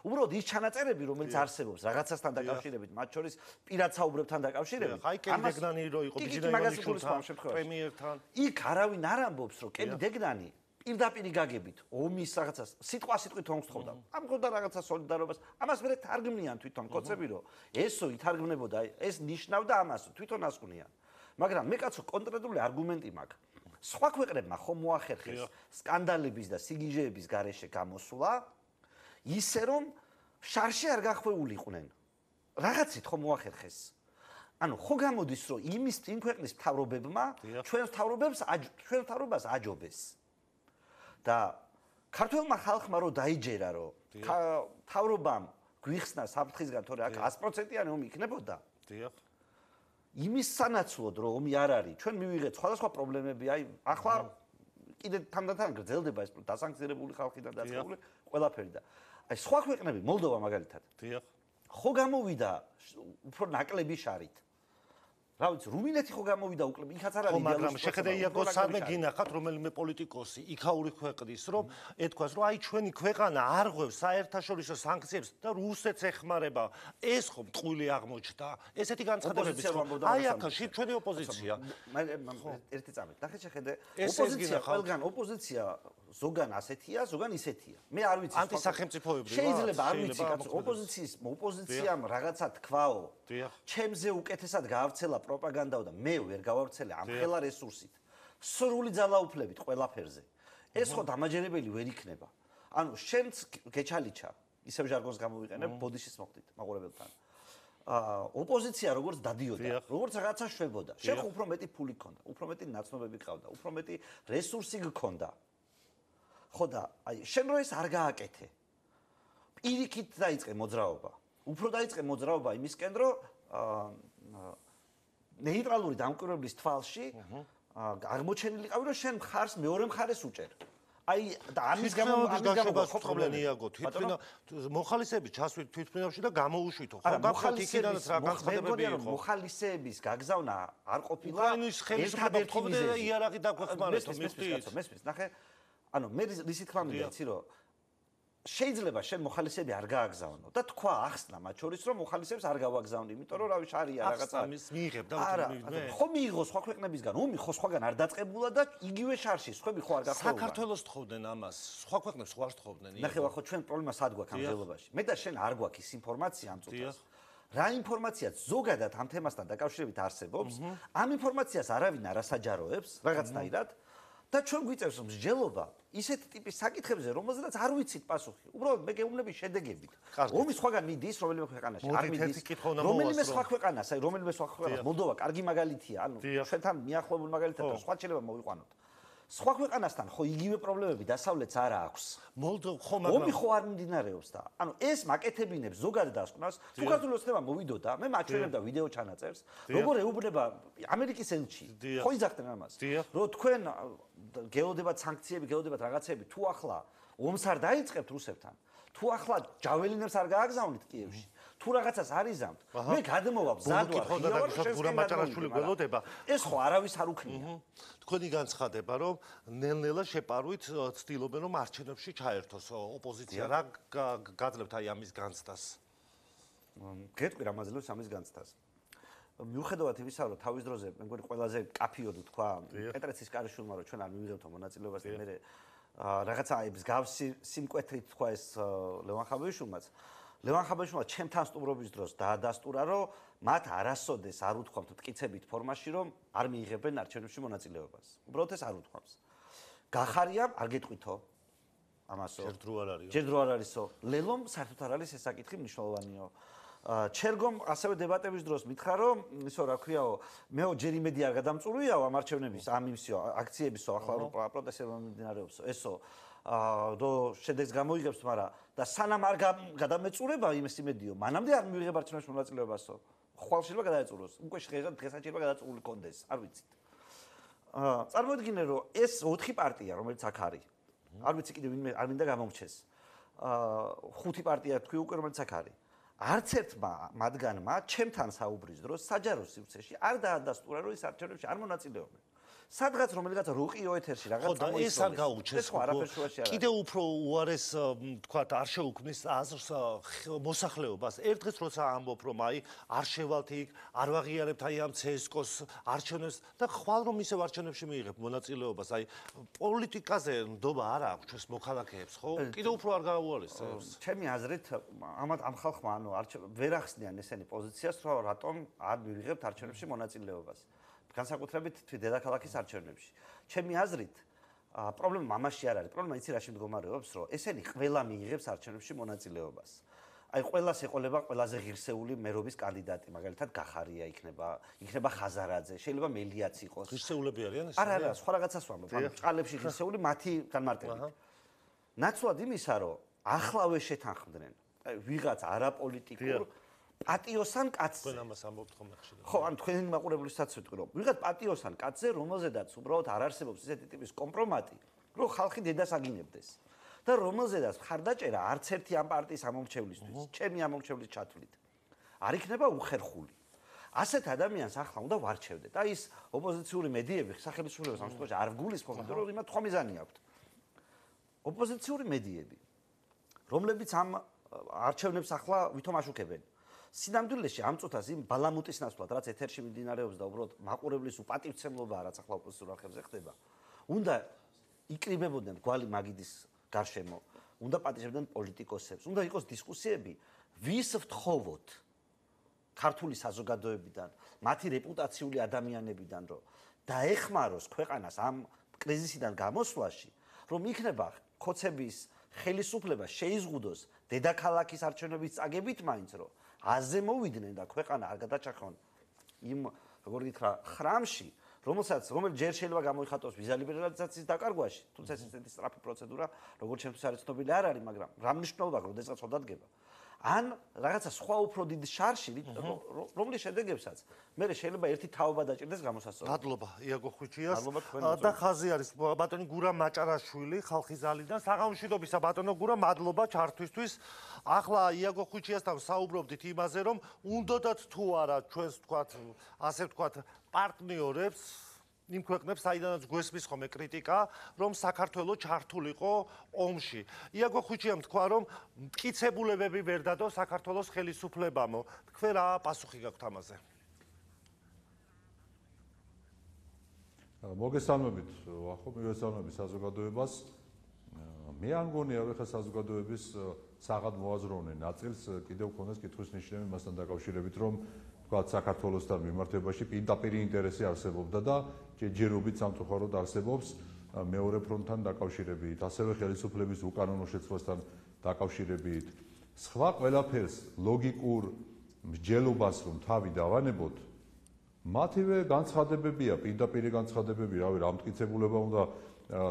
უბრალოდ ის ჩანაწერები, რომელიც არსებობს რაღაცასთან დაკავშირებით, მათ შორის პირად საუბრებთან დაკავშირებით, აი კელი დეგნანი რო იყო ბიჯინაიონიშვილთან, პრემიერთან. იქ არავინ არ ამბობს, რომ კელი დეგნანი პირდაპირ გაგებით ომის რაღაცას სიტყვასიტყვით ომს თხოვდა. ამხოდა რაღაცა სოლიდარობას. ამას ვერ თარგმნიან თვითონ კოცები, რომ ესო ითარგმნებოდა, ეს ნიშნავდა ამას, თვითონ ასკვნიან. მაგრამ მე კაცო კონკრეტული არგუმენტი მაქვს. სხვა ქვეყნებმა ხომ მოახერხეს სკანდალების და სიგიჟეების გარეშე გამოსვლა, ისე რომ შარში არ გახვეულიყვნენ. რაღაცით ხომ მოახერხეს. ანუ ხო გამოდის, რომ იმ ქვეყნის მთავრობებმა ჩვენს მთავრობას აჯობეს. და ქართველმა ხალხმა რო დაიჯერა, რომ მთავრობამ გვიხსნა საფრთხისგან, თორე აქ 100%-იანი ომი იქნებოდა. დიახ. იმის სანაცვლოდ რომ ომი არ არის, ჩვენ მივიღეთ სხვადასხვა პრობლემები, აი ახლა კიდე თანდათან გრძელდება ეს დასანქციონირებული ხალხიდან დაწყებული ყველაფერი და აი სხვა ქვეყნები, მოლდოვა მაგალითად. დიახ. ხო გამოვიდა უფრო ნაკლები შარით. რა ვიცი, რუმინეთი ხო გამოვიდა უკლები, იქაც არ არის. მაგრამ შეხედე იაგო სამე გინახათ რომელიმე პოლიტიკოსი იქაური ქვეყნის რომ ეთქვას რომ აი ჩვენი ქვეყანა არ ღვევს საერთაშორისო სანქციებს და რუსეთს ეხმარება. ეს ხო მტყვილი აღმოჩნდა. ესეთი განცხადებები აი აქაში ჩვენი ოპოზიცია. ერთი წამით. ნახე შეხედე, ოპოზიცია ყველგან ოპოზიცია ზოგან ასეთია, ზოგან ისეთია. მე არ ვიცი. ანტისახელმწიფოებრივი. შეიძლება არ ვიცი კაცო, ოპოზიციამ რაღაცა თქვაო. ჩემზე უკეთესად გაავრცელა პროპაგანდაო და მე ვერ გავავრცელე ამ ხელა რესურსით. სრული ძალაუფლებით ყველაფერზე. ეს ხო დამაჯერებელი ვერ იქნება. ანუ შენც გეჩალიჩა, ისევ ჟარგონს გამოვიყენებ, ბოდიშის მოხდით მაყურებელთან. ოპოზიცია როგორც დადიოდა, როგორც რაღაცა შვებოდა. შენ ხო უფრო მეტი ფული გქონდა, უფრო მეტი ნაცნობები გყავდა, უფრო მეტი რესურსი გქონდა. ხო და აი შენ რო ეს არ გააკეთე. პირიქით დაიწყე მოძრაობა. უფრო დაიწყე მოძრაობა იმისკენ, რომ ნეიტრალური დამკვირვებლის თვალში აღმოჩენილიყავი, რომ შენ მხარს მეორე მხარეს უჭერ. აი და ამის გამო ხო პრობლემაა იაგო, თვითონ მოხალისეები ჩასვით თვითმფრინავში და გამოუშვითო. ხო გახსოვთ იქიდანაც რა განცხადებები იყო. მოხალისეების გაგზავნა არ ყოფილა უკრაინის ხელისუფლება თხოვდა და იარაღი დაგვეხმარეთო მისთვის. მესმის, ნახე. ანუ მე რისი თქმა მინდა იცი რომ შეიძლება შენ მოხალისეები არ გააგზავნო და თქვა ახსნა მათ შორის რომ მოხალისეებს არ გავაგზავნი, იმიტომ რომ რავი შარია რაღაცა. ამის მიიღებ და მე. ხო მიიღო სხვა ქვეყნებისგან, ომი ხო სხვაგან არ დაწყებულა და იგივე შარში, სხვები ხო არ გახვეულა. საქართველოს თხოვდნენ ამას, სხვა ქვეყნებს ხო არ თხოვდნენ. ნახე ხო ჩვენ პრობლემა სად გვაქვს ამ ძელობაში. მე და შენ არ გვაქვს ის ინფორმაცია ამ წუთას. რა ინფორმაციაც ზოგადად ამ თემასთან დაკავშირებით არსებობს, ამ ინფორმაციას არავინ არ ასაჯაროებს რაღაცნაირად. და ჩვენ გვიწევს მსჯელობა ისეთი ტიპის საკითხებზე, რომელზედაც არ ვიცით პასუხი. უბრალოდ მე გეუბნები შედეგებით. ომი სხვაგან მიდის რომელიმე ქვეყანაში, არ მიდის. რომელიმე სხვა ქვეყანას, აი რომელიმე სხვა ქვეყანას, მოლდოვა კარგი მაგალითია, ანუ ჩვენთან მიახლოებული მაგალითად და სხვა შეიძლება მოვიყვანოთ. სხვა ქვეყანასთან ხო იგივე პრობლემები დასავლეთს არ აქვს. მოლდოვა ხო მაგრამ ომი ხო არ მიმდინარეობს და ანუ ეს მაკეთებინებს ზოგადად დასკვნას, თუ ქართული ოცნება მოვიდოდა, მე მაჩვენებდა ვიდეო ჩანაწერს, როგორ ეუბნება ამერიკის ელჩი. ხო იძახდნენ ამას. რომ თქვენ გეოდებათ სანქციები, გეოდებათ რაღაცები, თუ ახლა ომს არ დაიწყებთ რუსებთან, თუ ახლა ჯაველინებს არ გააგზავნით კიევში, თუ რაღაცას არიზამთ, მე გადმოვაბ ზადვარ, გურამ მაჭარაშვილი გველოდება. ეს ხო არავის არ უქმნია. თქვენი განცხადება, რომ ნელ-ნელა შეპარვით ცდილობენ, რომ არჩევნებში ჩაერთოს ოპოზიცია. რა გაძლევთ აი ამის განცდას? გეტყვი რა მაძლევს ამის განცდას. მიუხედავად იმისა, რომ თავის დროზე მე მგონი ყველაზე კაფიოდო თქვა პეტრეცის კარიშვილმა, რომ ჩვენ არ მივიღებთ მონაწილეობას და მე რაღაცა აი მსგავსი სიმკვეთრით თქვა ეს ლევან ხაბეიშვილმაც. ლევან ხაბეიშვილმა ჩემთან სტუმრობის დროს დაადასტურა, რომ მათ არასოდეს არ უთქვამთ მტკიცებით ფორმაში, რომ არ მიიღებენ არჩევნებში მონაწილეობას. უბრალოდ ეს არ უთქვამს. გახარია, არ გეტყვითო ამასო. ჯერ დრო არ არისო. ჯერ დრო არ არისო. ლელომ საერთოდ არ არის ეს საკითხი მნიშვნელოვანიო. ჩერგომ ასევე დებატების დროს მითხრა, რომ ისო რა ქვიაო, მეო ჯერ იმედი არ გადამწურვიაო ამ არჩევნების, ამ იმისო აქციებისო, ახლა პროტესტები მიმდინარეობსო, ესო დო შედეგს გამოიგებს, მაგრამ და სანამ არ გადამეწურება იმის იმედიო, მანამდე არ მივიღებ არჩევნებში მონაწილეობასო. ხვალ შეიძლება გადაეწუროს. უკვე დღესაც შეიძლება გადაწურული კონდეს, არ ვიცით. წარმოიდგინე, რომ ეს 4 პარტია, რომელიც აქ არის, არ ვიცი კიდევ ვინმე არ მინდა გამომრჩეს. 5 პარტია თქვი უკვე, რომელიც აქ არის. არც ერთმა მათგანმა ჩემთან საუბრის დროს საჯარო სივრცეში არ დაადასტურა, რომ ის არჩევნებში არ მონაწილეობენ. სადღაც რომელიღაც რუყიო ეთერში რაღაც წამოიწოლეს. ეს არ გაუჩეს. კიდევ უფრო უარეს თქვათ არ შეუქმნის აზრს მოსახლეობას. ერთ დღეს როცა ამბობ, რომ აი არ შევალთ იქ, არ ვაღიარებთ აი ამ CSKO-ს არჩევნებს და ხვალ რომ ისევ არჩევნებში მიიღებ მონაწილეობას, აი პოლიტიკაზე ნდობა არ აქვს ჩვენს მოქალაქეებს, ხო? კიდევ უფრო არ გაუარეს ეს. ჩემი აზრით ამ ხალხმა ანუ ვერ ახსნიან ესენი პოზიციას, რომ რატომ არ მივიღებთ არჩევნებში მონაწილეობას. განსაკუთრებით დედაქალაქის არჩევნებში. ჩემი აზრით, პრობლემა ამაში არ არის. პრობლემა იცი რაში მდგომარეობს, რომ ესენი ყველა მიიღებს არჩევნებში მონაწილეობას. აი ყველას ეყოლება ყველაზე ღირსეული მერობის კანდიდატი, მაგალითად გახარია იქნება ხაზარაძე, შეიძლება მელიაც იყოს. ღირსეულები არიან ეს? არა, სხვა რაღაცას ვამბობ. ანუ ჭყალებში ღირსეული მათი განმარტებით. ნაცვლად იმისა, რომ ახლავე შეთანხმდნენ, ვიღაც არაპოლიტიკურ პატიოსან კაცზე. თქვენ ამას ამბობთ ხოლმე ხშირად. ხო, ან თქვენი მაყურებლისთაც ვიტყვი, რომ ვიღაც პატიოსან კაცზე, რომელზედაც უბრალოდ არ არსებობს ესეთი ტიპის კომპრომატი, რომ ხალხი დედას აგინებდეს. და რომელზედაც მხარდაჭერა არც ერთი ამ პარტიის ამომრჩევლისთვის, ჩემი ამომრჩევლის ჩათვლით, არ იქნება უხერხული. ასეთ ადამიანს ახლა უნდა ვარჩევდეთ. აი ის ოპოზიციური მედიები, სახელმწიფოების ამ შემთხვევაში არ გულისხმობთ, რომ იმათ სხვა მიზანი აქვთ. ოპოზიციური მედიები, რომლებიც ამ არჩევნებს ახლა ვითომ აშუქებენ. სინამდვილეში ამ წუთას იმ ბალამუტის ნაცვლად, რაც ეთერში მიმდინარეობს და უბრალოდ მაყურებლის უპატივცემლობაა, რაც ახლა ოპოზიციურ არხებზე ხდება, უნდა იკრიბებოდნენ გვალი მაგიდის გარშემო, უნდა პატიჟებდნენ პოლიტიკოსებს, უნდა იყოს დისკუსიები, ვის ვთხოვოთ ქართული საზოგადოებიდან, მათი რეპუტაციული ადამიანებიდან, რომ დაეხმაროს ქვეყანას ამ კრიზისიდან გამოსვლაში, რომ იქნება ხოცების ხელისუფლება შეიზღუდოს დედაქალაქის არჩევნების წაგებით მაინც, რომ აზე მოვიდნენ და ქვეყანა არ გადაჭახონ იმ როგორ გითხრა ხრამში, რომელიც ჯერ შეიძლება გამოიხატოს ვიზა ლიბერალიზაციის დაკარგვაში, თუმცა ეს ისეთი სწრაფი პროცედურა, როგორც ჩემთვის არის ცნობილი არ არის, მაგრამ რა მნიშვნელობა აქვს, როდესაც ხო დადგება. ან რაღაცა სხვა უფრო დიდი შარში, რომლის შედეგებსაც მე შეიძლება ერთი თაობა დაჭირდეს გამოსასწორებლად. მადლობა იაგო ხვიჩიას და ხაზი არის ბატონი გურამ მაჭარაშვილი ხალხის ძალიდან საღამოშვიდობისა ბატონო გურამ მადლობა ჩართვისთვის. ახლა იაგო ხვიჩიასთან საუბრობდით იმაზე, რომ უნდათ თუ არა ჩვენს თქვათ ასე ვთქვათ პარტნიორებს იმ ქვეყნებს, საიდანაც გვესმის ხოლმე კრიტიკა, რომ საქართველო ჩართულიყო ომში. იაგო ხვიჩიამ თქვა, რომ მტკიცებულებები ვერ დადო საქართველოს ხელისუფლებამო. თქვენ რა პასუხი გაქვთ ამაზე? მოგესალმებით, ახო მივესალმები საზოგადოებას. მე არ მგონია, რომ ხა საზოგადოების საღად მოაზროვნე ნაწილს კიდევ ქონდეს კითხვის ნიშნები მასთან დაკავშირებით, რომ თქვა საქართველოსთან მიმართებაში პირდაპირი ინტერესი არსებობდა და ჯერჯერობით სამწუხაროდ არსებობს მეორე ფრონტთან დაკავშირებით, ასევე ხელისუფლების უკანონო შეცვლასთან დაკავშირებით. სხვა ყველაფერს ლოგიკურ მსჯელობას რომ თავი დავანებოთ, მათივე განცხადებებია, პირდაპირი განცხადებები, რავი, რა მტკიცებულება უნდა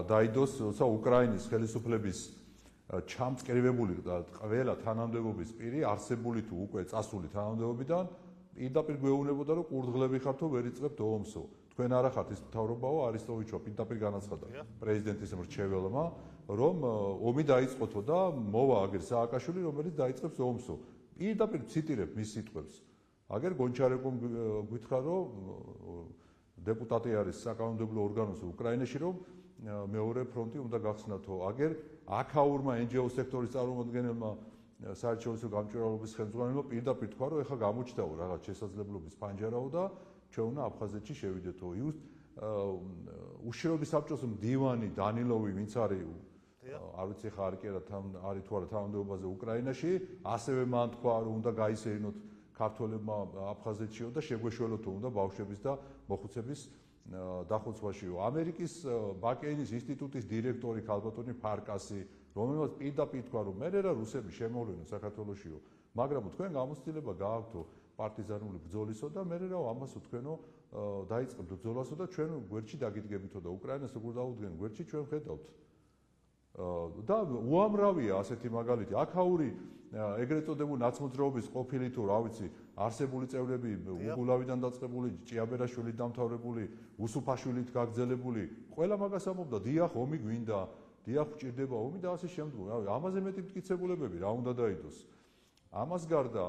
დაიდოს, როცა უკრაინის ხელისუფლების ჩამწკრივებული და ყველა თანამდებობის პირი არსებული თუ უკვე წასული თანამდებობიდან პირდაპირ გვეუბნებოდა, რომ ყურდღლები ხართო ვერ იწყებთ ომსო. თქვენ არა ხართ ის მთავრობაო, არისტოვიჩო პირდაპირ განაცხადა პრეზიდენტის მრჩეველმა, რომ ომი დაიწყოთო და მოვა აგერ სააკაშვილი, რომელიც დაიწყებს ომსო. პირდაპირ ციტირებ მის სიტყვებს. აგერ გონჩარეკომ გითხრა, რომ დეპუტატი არის საკანონმდებლო ორგანოზე უკრაინაში, რომ მეორე ფრონტი უნდა გახსნათო. აგერ აქაურმა NGO სექტორის წარმომადგენელმა საერთაშორისო გამჭვირვალობის ხელმძღვანელმა პირდაპირ თქვა, რომ ეხლა გამოჩნდაო რაღაც შესაძლებლობის ფანჯარაო და ჩვენ უნდა აფხაზეთში შევიდეთო. უშიშროების საბჭოს მდივანი დანილოვი, ვინც არის არ ვიცი ხა არის კი არა არის თუ არა თანამდებობაზე უკრაინაში, ასევე მან თქვა, რომ უნდა გაისეირნოთ ქართველებმა აფხაზეთშიო და შეგვეშველოთო უნდა ბავშვების და მოხუცების დახოცვაშიო. ამერიკის ბაკეინის ინსტიტუტის დირექტორი ქალბატონი ფარკასი, რომელმაც პირდაპირ თქვა, რომ მე რა რუსები შემოვლენო საქართველოშიო, მაგრამ თქვენ გამოცდილება გააქვთო პარტიზანული ბრძოლისო და მე რა ამასო თქვენო დაიწყებთ ბრძოლასო და ჩვენ გვერდში დაგიდგებითო და უკრაინას როგორ დაუდგენ გვერდში ჩვენ ხედავთ. და უამრავია ასეთი მაგალითი. აქაური ეგრეთ წოდებული ნაცმოძრაობის ყოფილი თუ რა ვიცი არსებული წევრები უგულავიდან დაწყებული, ჭიაბერაშვილით დამთავრებული, უსუფაშვილით გაგრძელებული, ყველა მაგას ამბობდა, დიახ, ომი გვინდა, დიახ, ჭირდება ომი და ასე შემდგომ. ამაზე მეტი მტკიცებულებები რა უნდა დაიდოს. ამას გარდა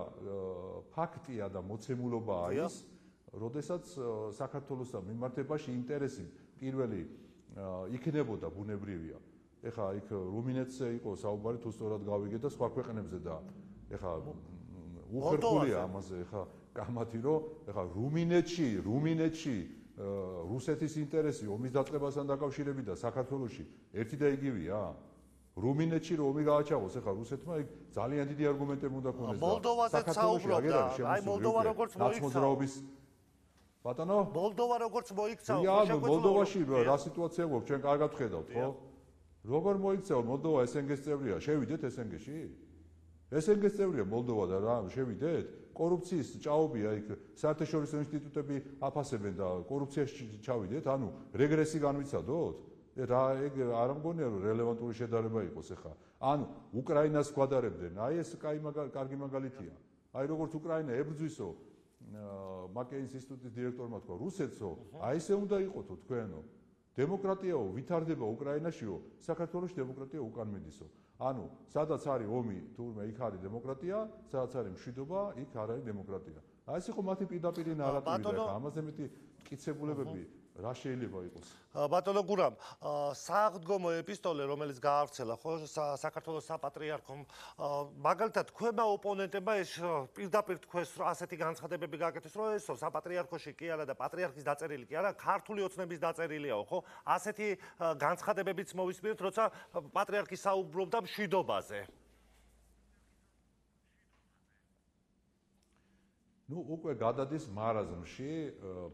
ფაქტია და მოცემულობაა ის, როდესაც საქართველოსთან მიმართებაში ინტერესი პირველი იქნებოდა ბუნებრივია. ეხლა იქ რუმინეთზე იყო საუბარი თუ სწორად გავიგე და სხვა ქვეყნებზე და ეხლა უხერხულია ამაზე ეხლა კამათი რომ ეხლა რუმინეთში რუსეთის ინტერესი ომის დაწყებასთან დაკავშირებით და საქართველოში ერთი და იგივეა. რუმინეთში რომ ომი გააჩაღოს ეხლა რუსეთმა იქ ძალიან დიდი არგუმენტები უნდა ქონდეს. მოლდოვაზეც საუბრობდა, აი მოლდოვა როგორც მოიქცა. ბატონო? მოლდოვა როგორც მოიქცა, მოლდოვაში რა სიტუაცია გვაქვს, ჩვენ კარგად ხედავთ, ხო? როგორ მოიქცეო მოლდოვა SNG-ს წევრია? შევიდეთ SNG-ში? SNG-ს წევრია მოლდოვა და რა შევიდეთ? კორუფციის ჭაობია იქ საერთაშორისო ინსტიტუტები აფასებენ და კორუფციაში ჩავიდეთ? ანუ რეგრესი განვიცადოთ? რა ეგ არ მგონია რომ რელევანტური შედარება იყოს ახლა. ანუ უკრაინას გვადარებდნენ. აი ეს კარგი მაგალითია. აი როგორც უკრაინა ებრძვისო მაკეინის ინსტიტუტის დირექტორმა თქვა რუსეთსო, აი ესე უნდა იყოთო თქვენო. დემოკრატიაო ვითარდება უკრაინაშიო, საქართველოში დემოკრატია უკან მიდისო. ანუ სადაც არის ომი, თურმე იქ არის დემოკრატია, სადაც არის მშვიდობა, იქ არ არის დემოკრატია. აი ეს იყო მათი პირდაპირი ნარატივი და ამაზე მეტი მტკიცებულებები რა შეიძლება იყოს. ბატონო გურამ, სააღდგომო ეპისტოლე, რომელიც გაავრცელა ხო საქართველოს საპატრიარქომ, მაგალითად თქვენმა ოპონენტებმა ეს პირდაპირ თქვეს, რომ ასეთი განცხადებები გააკეთეს, რომ ეს საპატრიარქოში კი არა და პატრიარქის დაწერილი კი არა, ქართული ოცნების დაწერილიაო, ხო? ასეთი განცხადებებიც მოვისმინეთ, როცა პატრიარქი საუბრობდა მშვიდობაზე. ნუ უკვე გადადის მარაზმში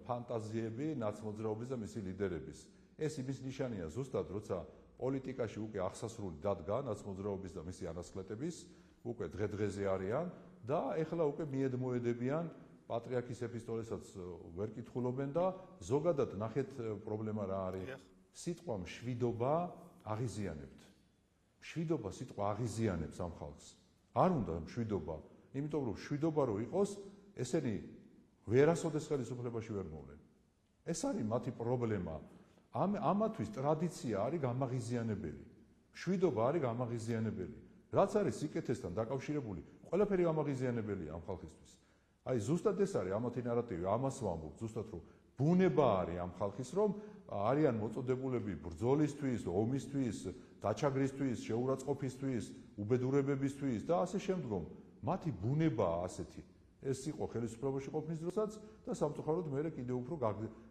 ფანტაზიები ნაცმოძრაობის და მისი ლიდერების. ეს იმის ნიშანია ზუსტად, როცა პოლიტიკაში უკვე აღსასრული დადგა ნაცმოძრაობის და მისი ანასკლეტების, უკვე დღე-დღეზე არიან და ეხლა უკვე მიედმოედებიან პატრიარქის ეპისტოლესაც ვერ კითხულობენ და ზოგადად ნახეთ პრობლემა რა არის. სიტყვა მშვიდობა აღიზიანებთ. მშვიდობა სიტყვა აღიზიანებს ამ ხალხს. არ უნდა მშვიდობა, იმიტომ რომ მშვიდობა რო იყოს ესენი ვერასოდეს ხელისუფლებაში ვერ მოვლენ. ეს არის მათი პრობლემა. ამათვის ტრადიცია არის გამაღიზიანებელი. მშვიდობა არის გამაღიზიანებელი. რაც არის სიკეთესთან დაკავშირებული, ყველაფერი გამაღიზიანებელია ამ ხალხისთვის. აი ზუსტად ეს არის ამათი ნარატივი, ამას ვამბობ, ზუსტად რომ ბუნება არის ამ ხალხის, რომ არიან მოწოდებულები ბრძოლისთვის, ომისთვის, დაჩაგრისთვის, შეურაცხყოფისთვის, უბედურებებისთვის და ასე შემდგომ. მათი ბუნებაა ასეთი. ეს იყო ხელისუფლებაში ყოფნის დროსაც და სამწუხაროდ მე კიდევ უფრო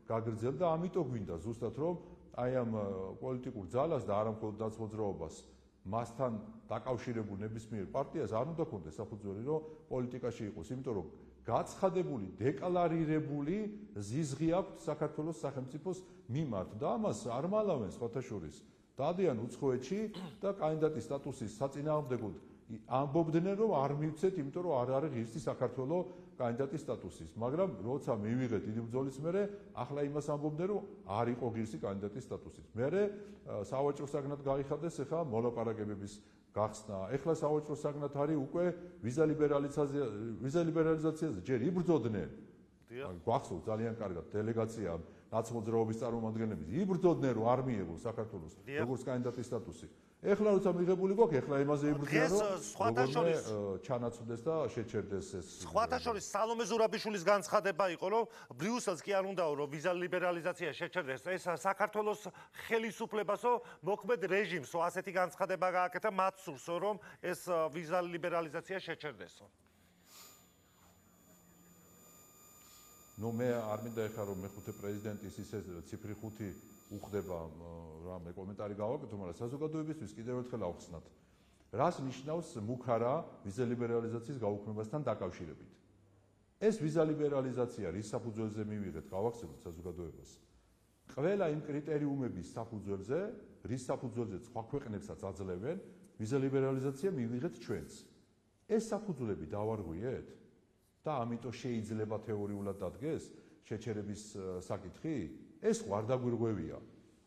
გაგრძელდა და ამიტომ გვინდა ზუსტად რომ აი ამ პოლიტიკურ ძალას და არა მხოლოდ ნაცმოძრაობას მასთან დაკავშირებულ ნებისმიერ პარტიას არ უნდა ქონდეს საფუძველი რომ პოლიტიკაში იყოს, იმიტომ რომ გაცხადებული, დეკლარირებული ზიზღი აქვს საქართველოს სახელმწიფოს მიმართ და ამას არ მალავენ სხვათა შორის. დადიან უცხოეთში და კანდიდატის სტატუსის საწინააღმდეგოდ ამბობდნენ რომ არ მივცეთ, იმიტომ რომ არ არის ღირსი საქართველოს კანდიდატის სტატუსის, მაგრამ როცა მივიღეთ დიდი ბრძოლის მერე, ახლა იმას ამბობდნენ რომ არ იყო ღირსი კანდიდატის სტატუსის. მერე სავაჭრო საგნად გაიხადეს ახლა მოლაპარაკებების გახსნა. ახლა სავაჭრო საგნად არის უკვე ვიზა ლიბერალიზაციაზე ჯერ იბრძოდნენ. გვახსოვს ძალიან კარგად დელეგაცია ნაცმოძრაობის წარმომადგენლები იბრძოდნენ რომ არ მიიღოს საქართველოს როგორც კანდიდატის სტატუსი. ეხლა როცა მიღებული გვაქვს, ეხლა იმაზე იბრძვიან რომ როგორ ჩანაცვდეს და შეჩერდეს ეს. სხვათა შორის სალომე ზურაბიშვილის განცხადება იყო, რომ ბრიუსელს კი არ უნდაო, რომ ვიზა ლიბერალიზაცია შეჩერდეს. ეს საქართველოს ხელისუფლებასო მოქმედ რეჟიმსო ასეთი განცხადება გააკეთა, მათ სურსო, რომ ეს ვიზა ლიბერალიზაცია შეჩერდესო. ნუ მე არ მინდა ეხლა რომ მეხუთე პრეზიდენტის ისე ციფრი 5 უხდება რამე კომენტარი გავაკეთო, მაგრამ საზოგადოებისთვის კიდევ ერთხელ ავხსნათ. რას ნიშნავს მუქარა ვიზა ლიბერალიზაციის გაუქმებასთან დაკავშირებით? ეს ვიზა ლიბერალიზაცია რის საფუძველზე მივიღეთ, გავახსენოთ საზოგადოებას. ყველა იმ კრიტერიუმების საფუძველზე, რის საფუძველზე სხვა ქვეყნებსაც აძლევენ, ვიზა ლიბერალიზაცია მივიღეთ ჩვენც. ეს საფუძვლები დავარღვიეთ და ამიტომ შეიძლება თეორიულად დადგეს შეჩერების საკითხი? ეს არ დაგვირღვევია.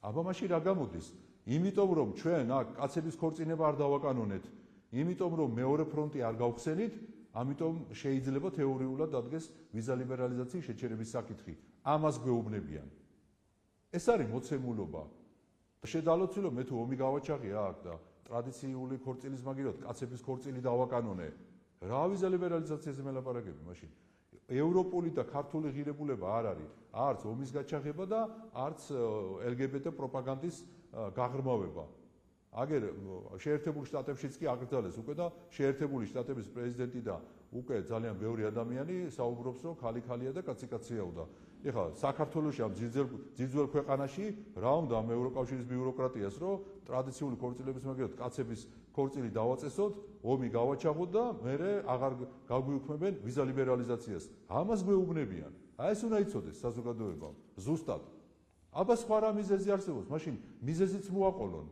აბა მაშინ რა გამოდის? იმიტომ რომ ჩვენ აქ კაცების ქორწინება არ დავაკანონეთ, იმიტომ რომ მეორე ფრონტი არ გავხსენით, ამიტომ შეიძლება თეორიულად დადგეს ვიზა ლიბერალიზაციის შეჩერების საკითხი. ამას გვეუბნებიან. ეს არის მოცემულობა. შედალოცილო მე თუ ომი გავაჩაღია აქ და ტრადიციული ქორწილის მაგივრად კაცების ქორწილი დავაკანონე. რა ვიზა ლიბერალიზაციაზე მელაპარაკები მაშინ? ევროპული და ქართული ღირებულება არ არის, არც ომის გაჩაღება და არც LGBT პროპაგანდის გაღრმავება. აგერ შეერთებულ შტატებშიც კი აკრძალეს უკვე და შეერთებული შტატების პრეზიდენტი და უკვე ძალიან ბევრი ადამიანი საუბრობს, რომ ხალი-ხალია და კაცი-კაციაო და ეხლა საქართველოში ამ ძირძველ ქვეყანაში რა უნდა ამ ევროკავშირის ბიუროკრატიას, რომ ტრადიციული ქორწილების მაგერად კაცების ქორწილი დავაწესოთ, ომი გავაჩაღოთ და მერე აღარ გაგვიუქმებენ ვიზა ლიბერალიზაციას. ამას გვეუბნებიან. აი ეს უნდა იცოდეს საზოგადოებამ. ზუსტად. აბა სხვა რა მიზეზი არსებობს, მაშინ მიზეზიც მოაყოლონ.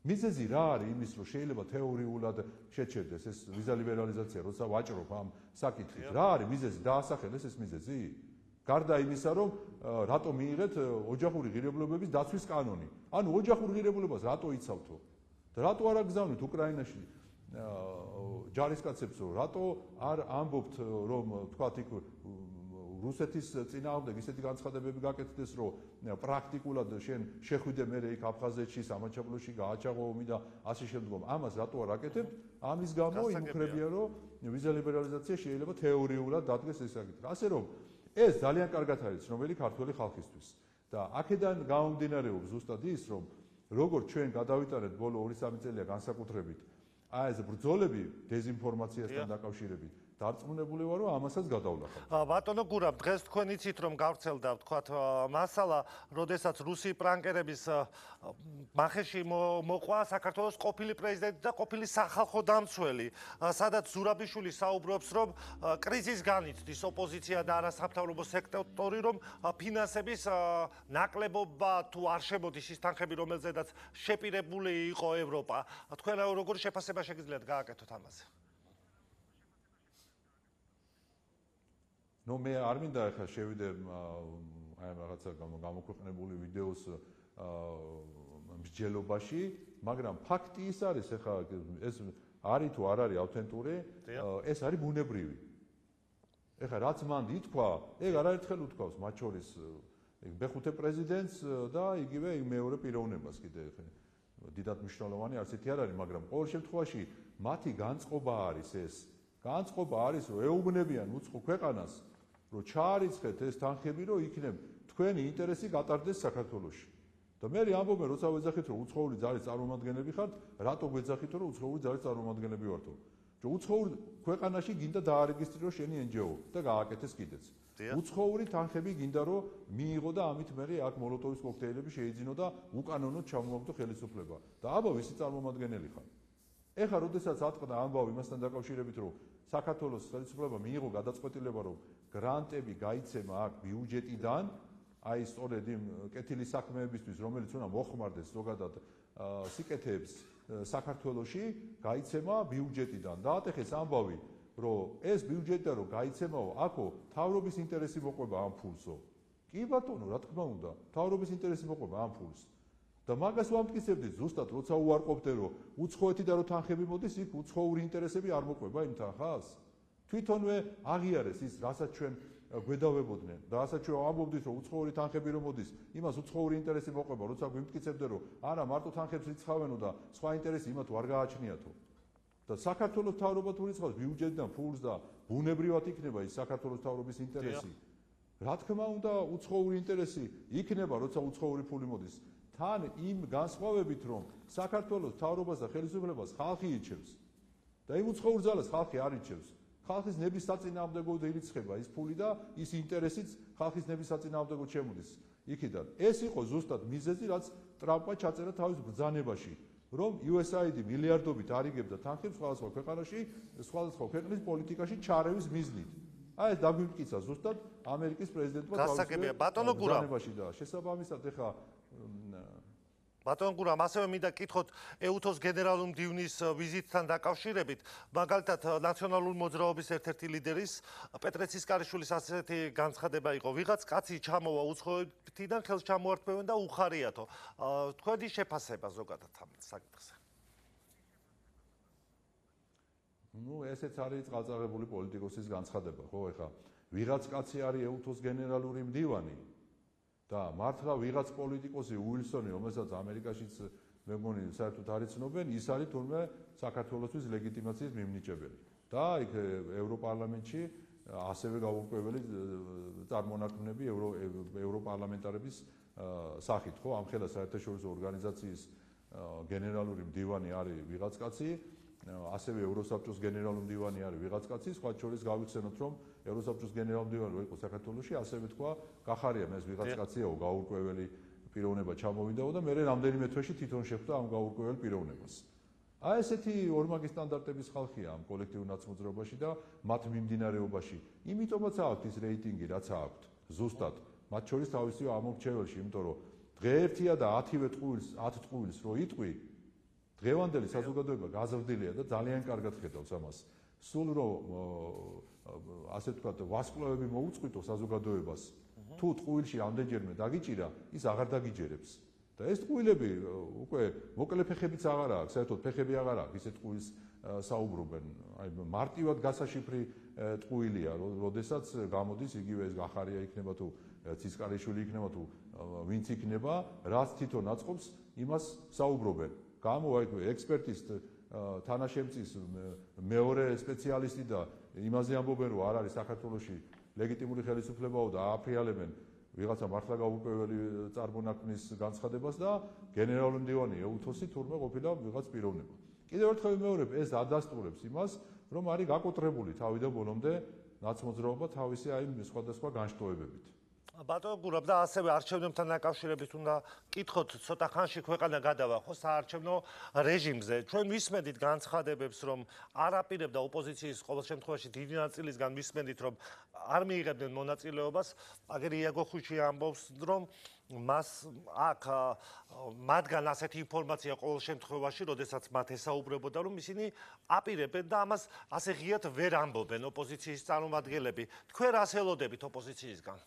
მიზეზი რა არის იმის, რომ შეიძლება თეორიულად შეჩერდეს ეს ვიზა ლიბერალიზაცია, როცა ვაჭრობ ამ საკითხით. რა არის მიზეზი? დაასახელეს ეს მიზეზი? გარდა იმისა, რომ რატო მიიღეთ ოჯახური ღირებულებების დაცვის კანონი. ანუ ოჯახურ ღირებულებას რატო იცავთო? და რატო არ აგზავნით უკრაინაში ჯარისკაცებს, რატო არ ამბობთ, რომ თქვათ იქ რუსეთის წინააღმდეგ ისეთი განცხადებები გაკეთდეს, რომ პრაქტიკულად შენ შეხვიდე მე იქ აფხაზეთში, სამაჩაბლოში გააჩაღო ომი და ასე შემდგომ. ამას რატო არ აკეთებთ? ამის გამო იმუქრებია, რომ ვიზა ლიბერალიზაცია შეიძლება თეორიულად დადგეს ეს საკითხი. ასე რომ ეს ძალიან კარგად არის ცნობილი ქართველი ხალხისთვის და აქედან გამომდინარეობს ზუსტად ის, რომ როგორც ჩვენ გადავიტანეთ ბოლო 2-3 წელია განსაკუთრებით აი ეს ბრძოლები დეзинფორმაციასთან დაკავშირებით დარწმუნებული ვარ, რომ ამასაც გადავლახავთ. ბატონო გურამ, დღეს თქვენ იცით, რომ გავრცელდა, ვთქვათ, მასალა, როდესაც რუსი პრანკერების მახეში მოყვა საქართველოს ყოფილი პრეზიდენტი და ყოფილი სახალხო დამცველი, სადაც ზურაბიშვილი საუბრობს, რომ კრიზისს განიცდის ოპოზიცია და არასამთავრობო სექტორი, რომ ფინანსების ნაკლებობა თუ არ შემოდის ის თანხები, რომელზედაც შეპირებული იყო ევროპა. თქვენ როგორი შეფასება შეგიძლიათ გააკეთოთ ამაზე? ნუ მე არ მინდა ახლა შევიდე აი რაღაცა გამოქვეყნებული ვიდეოს მსჯელობაში, მაგრამ ფაქტი ის არის, ახლა ეს არის თუ არ არის ავთენტური, ეს არის ბუნებრივი. ახლა რაც მან ითქვა, ეგ არაერთხელ უთქვავს, მათ შორის მეხუთე პრეზიდენტს და იგივე მეორე პიროვნებას კიდე დიდად მნიშვნელოვანი არც ერთი არ არის, მაგრამ ყოველ შემთხვევაში მათი განწყობა არის ეს. განწყობა არის, რომ ეუბნებიან უცხო ქვეყანას, რომ ჩაარიცხეთ ეს თანხები, რომ იქნებ თქვენი ინტერესი გატარდეს საქართველოში. და მე ამბობენ, როცა ვეძახით, რომ უცხოური ძალის წარმომადგენლები ხართ, რატო გვეძახითო, რომ უცხოური ძალის წარმომადგენლები ვართო? რომ უცხოურ ქვეყანაში გინდა დაარეგისტრირო შენი NGO და გააკეთეს კიდეც. უცხოური თანხები გინდა, რომ მიიღო და ამით მე აქ მოლოტოვის კოქტეილები შეიძინო და უკანონოდ ჩამოაგდო ხელისუფლება. და აბა ვისი წარმომადგენელი ხარ? ეხლა როდესაც ატყდა ამბავი იმასთან დაკავშირებით, რომ საქართველოს ხელისუფლება მიიღო გადაწყვეტილება, რომ გრანტები გაიცემა აქ ბიუჯეტიდან, აი სწორედ იმ კეთილი საქმეებისთვის, რომელიც უნდა მოხმარდეს ზოგადად სიკეთეებს საქართველოში, გაიცემა ბიუჯეტიდან. დაატეხეს ამბავი, რომ ეს ბიუჯეტიდან რომ გაიცემაო, აქო თავრობის ინტერესი მოყვება ამ ფულსო. კი ბატონო, რა თქმა უნდა, თავრობის ინტერესი მოყვება ამ ფულს. და მაგას ვამტკიცებდით ზუსტად, როცა უარყოფდე, რომ უცხოეთიდან რო თანხები მოდის, იქ უცხოური ინტერესები არ მოყვება იმ თანხას. თვითონვე აღიარეს ის, რასაც ჩვენ გვედავებოდნენ და ასაც ჩვენ ამბობდით რომ უცხოური თანხები რომ მოდის იმას უცხოური ინტერესი მოყვება როცა გვიმტკიცებდნენ რომ არა მარტო თანხებს რიცხავენო და სხვა ინტერესი იმათ ვარ გააჩნიათო და საქართველოს მთავრობა თუ რიცხავს ბიუჯეტიდან ფულს და ბუნებრივად იქნება ის საქართველოს მთავრობის ინტერესი რა თქმა უნდა უცხოური ინტერესი იქნება როცა უცხოური ფული მოდის თან იმ განსხვავებით რომ საქართველოს მთავრობას და ხელისუფლებას ხალხი ირჩევს და იმ უცხოურ ძალას ხალხი არ ირჩევს ხალხის ნების საწინააღმდეგოდ ირიცხება ის ფული და ის ინტერესიც ხალხის ნების საწინააღმდეგოდ შემოდის იქიდან ეს იყო ზუსტად მიზეზი რაც ტრამპმა ჩაწერა თავის ბრძანებაში რომ USAID მილიარდობით არიგებდა თანხებს სხვადასხვა ქვეყანაში სხვადასხვა ქვეყნის პოლიტიკაში ჩარევის მიზნით აი ეს დაგვიმტკიცა ზუსტად ამერიკის პრეზიდენტმა გასაგებია ბატონო გურამ ბრძანებაში და შესაბამისად ეხა ბატონ გურამ ასევე მინდა კითხოთ ეუთოს გენერალური მდივნის ვიზიტთან დაკავშირებით მაგალითად ნაციონალური მოძრაობის ერთ-ერთი ლიდერის პეტრე ცისკარიშვილის ასეთი განცხადება იყო ვიღაც კაცი ჩამოვა უცხოეთიდან ხელს ჩამოართმევენ და უხარიათო თქვენი შეფასება ზოგადად ამ საკითხზე ну ესეც არის წყალწაღებული პოლიტიკოსის განცხადება ხო ეხა ვიღაც კაცი არის ეუთოს გენერალური მდივანი და მართლა ვიღაც პოლიტიკოსი უილსონი რომელსაც ამერიკაშიც მე მგონი საერთოდ არ იცნობენ ის არის თურმე საქართველოსთვის ლეგიტიმაციის მიმნიჭებელი და იქ ევროპარლამენტში ასევე გაურკვეველი წარმონაქმნები ევროპარლამენტარების სახით ხო ამ ხელა საერთაშორისო ორგანიზაციის გენერალური მდივანი არის ვიღაც კაცი ასევე ევროსაბჭოს გენერალური მდივანი არის ვიღაც კაცი სხვა შორის გავიხსენოთ რომ ევროსაბჭოს გენერალური მდივანი რო იყო საქართველოში ასევე თქვა გახარია ეს ვიღაც კაციაო გაურკვეველი პიროვნება ჩამოვიდაო და მე რამდენიმე თვეში თვითონ შეხვდა ამ გაურკვეველ პიროვნებას აი ესეთი ორმაგი სტანდარტების ხალხია ამ კოლექტიურ ნაცმოძრაობაში და მათ მიმდინარეობაში იმიტომაც აქვს ის რეიტინგი რაც აქვს ზუსტად მათ შორის თავისი ამორჩეველში იმიტომ რომ დღეერთია და 10 ტყუილს რო იტყვი დღევანდელი საზოგადოება გაზრდილია და ძალიან კარგად ხედავს ამას. სულ რომ ასე ვთქვათ, ვასკლავები მოუწყვიტო საზოგადოებას, თუ ტყუილში ამდენჯერმე დაგიჭირა, ის აღარ დაგიჯერებს. და ეს ტყუილები უკვე მოკლე ფეხებიც აღარ აქვს, საერთოდ ფეხები აღარ აქვს, ისე ტყუილს საუბრობენ. აი მარტივად გასაშიფრი ტყუილია, როდესაც გამოდის იგივე ეს გახარია იქნება თუ ცისკარიშვილი იქნება თუ ვინც იქნება, რაც თვითონ აწყობს, იმას საუბრობენ. გამოვა ექსპერტის თანაშემწის მეორე სპეციალისტი და იმაზე ამბობენ რომ არ არის საქართველოში ლეგიტიმური ხელისუფლებაო და ააფრიალებენ ვიღაცა მართლა გაურკვეველი წარმონაქმნის განცხადებას და გენერალური მდივანი ეუთოსი თურმე ყოფილა ვიღაც პიროვნება. კიდევ ერთხელ ვიმეორებ ეს ადასტურებს იმას რომ არის გაკოტრებული თავიდან ბოლომდე ნაცმოძრაობა თავისი აი სხვადასხვა განშტოებებით. ბატონო გურამ და ასევე არჩევნებთან დაკავშირებით უნდა კითხოთ ცოტა ხანში ქვეყანა გადავა ხო საარჩევნო რეჟიმზე ჩვენ ვისმენთ განცხადებებს რომ არ აპირებდა ოპოზიციის ყოველ შემთხვევაში დიდი ნაწილისგან ვისმენთ რომ არ მიიღებდნენ მონაწილეობას აგერ იაგო ხვიჩი ამბობს რომ მას აქ მათგან ასეთი ინფორმაცია ყოველ შემთხვევაში როდესაც მათ ესაუბრებოდა რომ ისინი აპირებენ და ამას ასე ღიად ვერ ამბობენ ოპოზიციის წარმომადგენლები თქვენ რას ელოდებით ოპოზიციისგან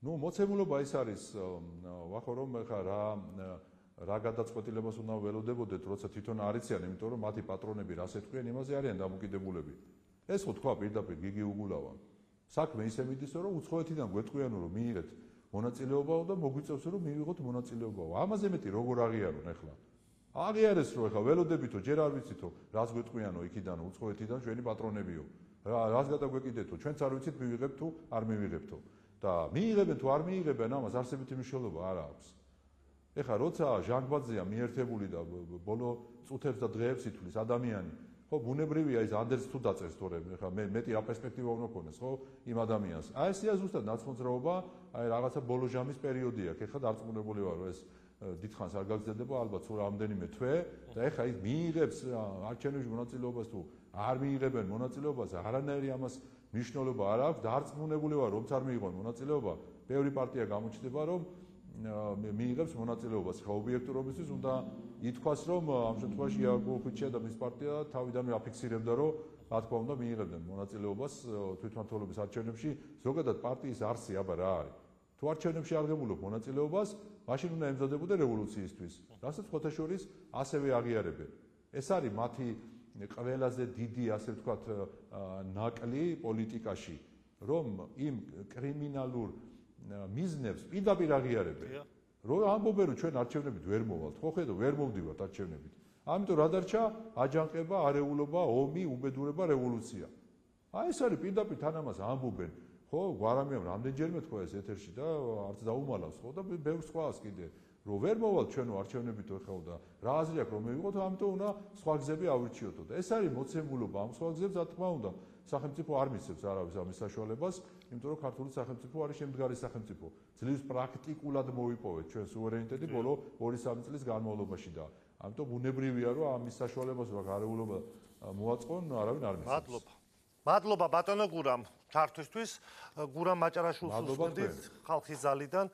ну მოცემულობა ის არის ვახო რომ ხა რა გადაწყვეტილებას უნდა ველოდებოდეთ როცა თვითონ არიციან იმიტომ რომ მათი პატრონები რას ეთქვიან იმაზე არიან დამოკიდებულები ეს ხო თქვა პირდაპირ გიგი უგულავა საქმე ისე მიდის რომ უცხოეთიდან გვეთქვიანო რომ მიიღეთ მონაწილეობაო და მოგვიწევს რომ მივიღოთ მონაწილეობაო ამაზე მეტი როგორ აღიარონ ახლა აღიარეს რომ ახლა ველოდებითო ჯერ არ ვიცითო რას გვეთქვიანო იქიდან უცხოეთიდან ჩვენი პატრონებიო რას გადაგვეკიდეთო ჩვენც არ ვიცით მივიღებთ თუ არ მივიღებთო და მიიღებენ თუ არ მიიღებენ ამას არსებითი მნიშვნელობა არ აქვს. ეხლა როცა ჟანგბაძეა მიერთებული და ბოლო წუთებს და დღეებს ითვლის ადამიანი, ხო ბუნებრივია ის ანდერს თუ დაწერს თორე ეხლა მეტი პერსპექტივა უნდა ქონდეს, ხო იმ ადამიანს. აი ესეა ზუსტად ნაცმოძრაობა, აი რაღაცა ბოლო ჟამის პერიოდი აქვს. ეხლა დარწმუნებული ვარ რომ ეს დიდხანს არ გაგრძელდება, ალბათ სულ რამდენიმე თვე და ეხლა ის მიიღებს არჩევნებში მონაწილეობას თუ არ მიიღებენ მონაწილეობას, არანაირი ამას მნიშვნელობა არ აქვს, დარწმუნებული ვარ, რომ არ მიიღონ მონაწილეობა, ბევრი პარტია გამოჩნდება, რომ მიიღებს მონაწილეობას. ხა ობიექტურობისთვის უნდა ითქვას, რომ ამ შემთხვევაში იაგო ხვიჩია და მის პარტია თავიდანვე აფიქსირებდა, რომ რა თქმა უნდა მიიღებდნენ მონაწილეობას თვითმმართველობის არჩევნებში, ზოგადად პარტიის არსი აბა რა არის. თუ არჩევნებში არ ღებულობ მონაწილეობას, მაშინ უნდა ემზადებოდე რევოლუციისთვის, რასაც ხოთაშორის ასევე აღიარებენ. ეს არის მათი ყველაზე დიდი, ასე ვთქვათ, ნაკლი პოლიტიკაში, რომ იმ კრიმინალურ მიზნებს პირდაპირ აღიარებენ. რომ ამბობენ, რომ ჩვენ არჩევნებით ვერ მოვალთ, ხო ხედავ, ვერ მოვდივართ არჩევნებით. ამიტომ რა დარჩა? აჯანყება, არეულობა, ომი, უბედურება, რევოლუცია. აი ეს არის პირდაპირ თანამას ამბობენ. ხო, გვარამიამ რამდენჯერმე თქვა ეს ეთერში და არც დაუმალავს, ხო და ბევრ სხვას კიდე. რომ ვერ მოვალთ ჩვენო არჩევნებით ხო და რა აზრი აქვს რომ მივიღოთ, ამიტომ უნდა სხვა გზები ავირჩიოთო და ეს არის მოცემულობა ამ სხვა გზებს, რა თქმა უნდა, სახელმწიფო არ მისცემს არავის ამის საშუალებას, იმიტომ რომ ქართული სახელმწიფო არის შემდგარი სახელმწიფო. ძლივს პრაქტიკულად მოიპოვეთ ჩვენ სუვერენიტეტი ბოლო 2-3 წლის განმავლობაში და ამიტომ ბუნებრივია რომ ამის საშუალებას რა გარეულობა მოაწყონ, არავინ არ მისცემს. მადლობა ბატონო გურამ ჩართვისთვის. გურამ მაჭარაშვილს უსმენთ ხალხის ზალიდან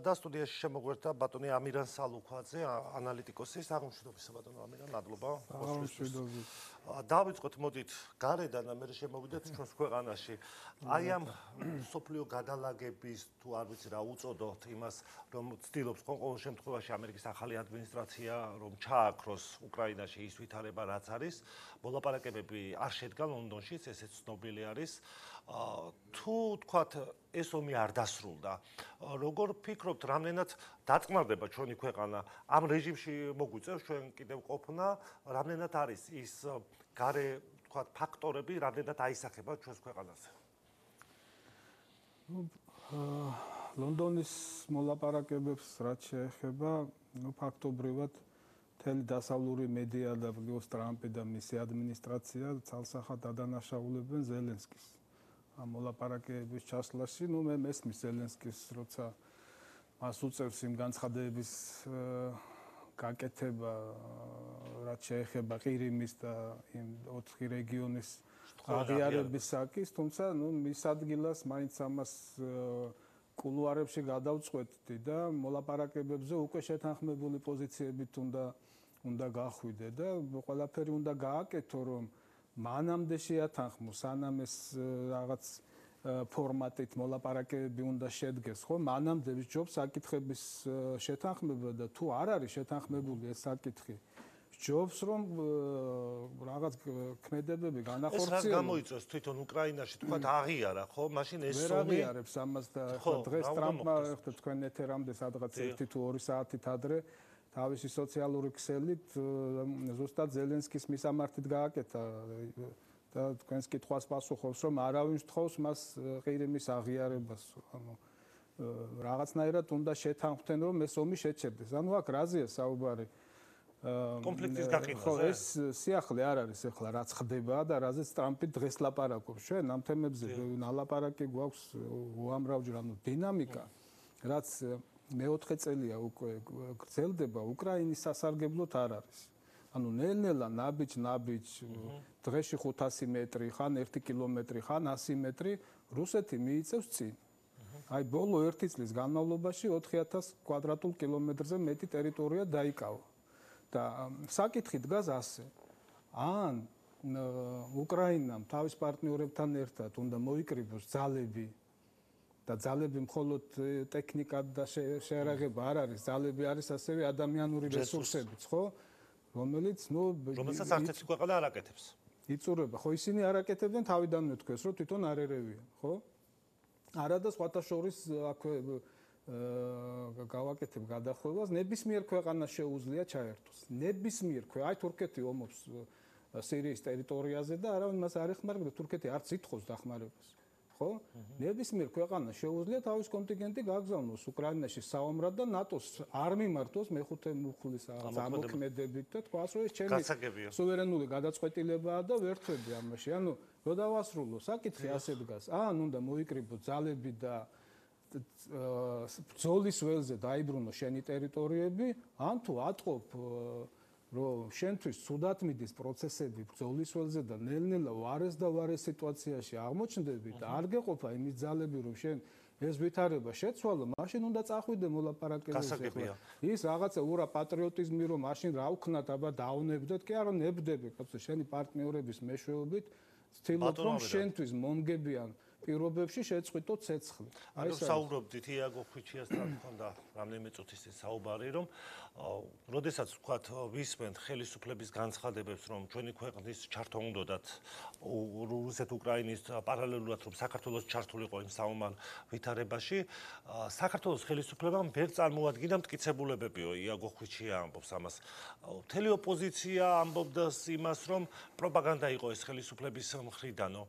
და სტუდიაში შემოგვერთა ბატონი ამირან სალუქვაძე, ანალიტიკოსი. საღამოშიდობისა ბატონო ამირან, მადლობა. დავიწყოთ მოდით გარედან და მე შემოვიდეთ ჩვენს ქვეყანაში. აი ამ სოფლიო გადალაგების თუ არ ვიცი რა უწოდოთ იმას, რომ ცდილობს ყოველ შემთხვევაში ამერიკის ახალი ადმინისტრაცია რომ ჩააქროს უკრაინაში ის ვითარება რაც არის. მოლაპარაკებები არ შედგა ლონდონშიც, ესეც ცნობილი არის. თუ თქვათ ეს ომი არ დასრულდა, როგორ ფიქრობთ, რამდენად დაწყმარდება ჩვენი ქვეყანა ამ რეჟიმში მოგვიწევს ჩვენ კიდევ ყოფნა, რამდენად არის ის გარე თქვათ ფაქტორები, რამდენად აისახება ჩვენს ქვეყანაზე? ლონდონის მოლაპარაკებებს რაც შეეხება, ფაქტობრივად მთელი დასავლური მედია და ტრამპი და მისი ადმინისტრაცია ცალსახად ადანაშაულებენ ზელენსკის ამ მოლაპარაკებების ჩასვლაში. მე მესმის ზელენსკის, როცა მას უწევს იმ განცხადებების გაკეთება, რაც შეეხება ყირიმის და იმ 4 რეგიონის აღიარების საკის, თუმცა მის ადგილას მაინც ამას კულუარებში გადავწყვეტდი და მოლაპარაკებებზე უკვე შეთანხმებული პოზიციებით უნდა გახვიდე და ყველაფერი უნდა გააკეთო, რომ მანამდე შეათანხმოს, სანამ ეს რაღაც ფორმატით მოლაპარაკებები უნდა შედგეს, ხო? მანამდე ვსჯობს საკითხების შეთანხმება და თუ არ არის შეთანხმებული ეს საკითხი, ვსჯობს რომ რაღაც ქმედებები განახორციელოს. ეს რა გამოიწვევს თვითონ უკრაინაში, თქვათ აღიარა, ხო? მაშინ ეს ვერ აღიარებს ამას და დღეს ტრამპმა ხეთ თქვენ ეთერამდე სადღაც 1 თუ 2 საათით ადრე თავისი სოციალური ქსელით ზუსტად ზელენსკის მისამართით გააკეთა და თქვენს კითხვას პასუხობს, რომ არავინ შთხოვს მას ყირიმის აღიარებას. ანუ რაღაცნაირად უნდა შეთანხმდნენ, რომ ეს ომი შეჩერდეს. ანუ აქ რაზეა საუბარი? კონფლიქტის გაყიდვაზე. ხო, ეს სიახლე არ არის ახლა რაც ხდება და რაზეც ტრამპი დღეს ლაპარაკობს. ჩვენ ამ თემებზე ნალაპარაკი გვაქვს უამრავჯერ, ანუ დინამიკა, რაც მე-4 წელია უკვე გრძელდება, უკრაინის სასარგებლოდ არ არის. ანუ ნელ-ნელა ნაბიჯ, დღეში 500 მეტრი, ხან 1 კილომეტრი, ხან 100 მეტრი რუსეთი მიიწევს წინ. აი ბოლო 1 წლის განმავლობაში 4000 კვადრატულ კილომეტრზე მეტი ტერიტორია დაიკავა. და საკითხი დგას ასე. ან უკრაინამ თავის პარტნიორებთან ერთად უნდა მოიკრიბოს ძალები და ძალები მხოლოდ ტექნიკად და შეერაღება არ არის, ძალები არის ასევე ადამიანური რესურსებიც, ხო? რომელსაც არც ერთი ქვეყანა არ აკეთებს. იწურება, ხო, ისინი არ აკეთებენ თავიდანვე თქვეს, რომ თვითონ არ ერევიან, ხო? არა და სხვათა შორის აქვე გავაკეთებ გადახვევას, ნებისმიერ ქვეყანას შეუძლია ჩაერთოს. ნებისმიერ აი თურქეთი ომობს სირიის ტერიტორიაზე და არავინ მას არ ეხმარება, თურქეთი არც ითხოვს დახმარებას. ხო? ნებისმიერ ქვეყანას შეუძლია თავის კონტინგენტი გაგზავნოს უკრაინაში საომრად და ნატოს არ მიმართოს მეხუთე მუხლის ამოქმედებით და თქვას, რომ ეს ჩემი სუვერენული გადაწყვეტილებაა და ვერ ხვდები ამაში. ანუ რო დავასრულო, საკითხი ასე დგას. ან უნდა მოიკრიბო ძალები და ბრძოლის ველზე დაიბრუნო შენი ტერიტორიები, ან თუ ატყობ რომ შენთვის ცუდად მიდის პროცესები ბრძოლის ველზე და ნელ-ნელა ვარეს და ვარეს სიტუაციაში აღმოჩნდები და არ გეყოფა იმის ძალები რომ შენ ეს ვითარება შეცვალო, მაშინ უნდა წახვიდე მოლაპარაკებებზე. ის რაღაცა ურა პატრიოტიზმი რომ მაშინ რა ვქნათ, აბა დაუნებდეთ, კი არა ნებდები, კაცო, შენი პარტნიორების მეშვეობით ცდილობ რომ შენთვის მომგებიან პირობებში შეწყვიტო ცეცხლი. ანუ საუბრობდით იაგო ხვიჩიასთან ხონდა რამდენიმე წუთის წინ საუბარი, რომ როდესაც ვთქვათ ვისმენთ ხელისუფლების განცხადებებს, რომ ჩვენი ქვეყნის ჩართვა უნდათ რუსეთ-უკრაინის პარალელურად, რომ საქართველოს ჩართულიყო იმ საომარ ვითარებაში, საქართველოს ხელისუფლებამ ვერ წარმოადგინა მტკიცებულებებიო, იაგო ხვიჩია ამბობს ამას. მთელი ოპოზიცია ამბობდა იმას, რომ პროპაგანდა იყო ეს ხელისუფლების მხრიდანო.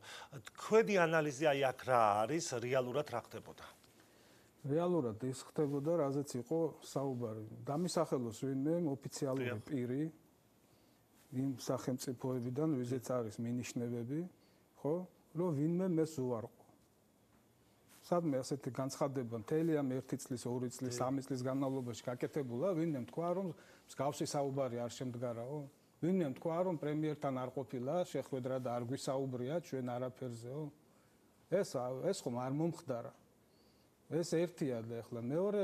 თქვენი ანალიზი აი აქ რა არის, რეალურად რა ხდებოდა? რეალურად ის ხდებოდა, რაზეც იყო საუბარი. დამისახელოს ვინმე ოფიციალური პირი იმ სახელმწიფოებიდან, ვიზეც არის მინიშნებები, ხო? რომ ვინმე მეს უარყო. სადმე ასეთი განცხადება მთელი ამ 1 წლის, 2 წლის, 3 წლის განმავლობაში გაკეთებულა, ვინმე თქვა, რომ მსგავსი საუბარი არ შემდგარაო? ვინმე თქვა, რომ პრემიერთან არ ყოფილა შეხვედრა და არ გვისაუბრია ჩვენ არაფერზეო? ეს ხომ არ მომხდარა. ეს ერთია და ახლა მეორე,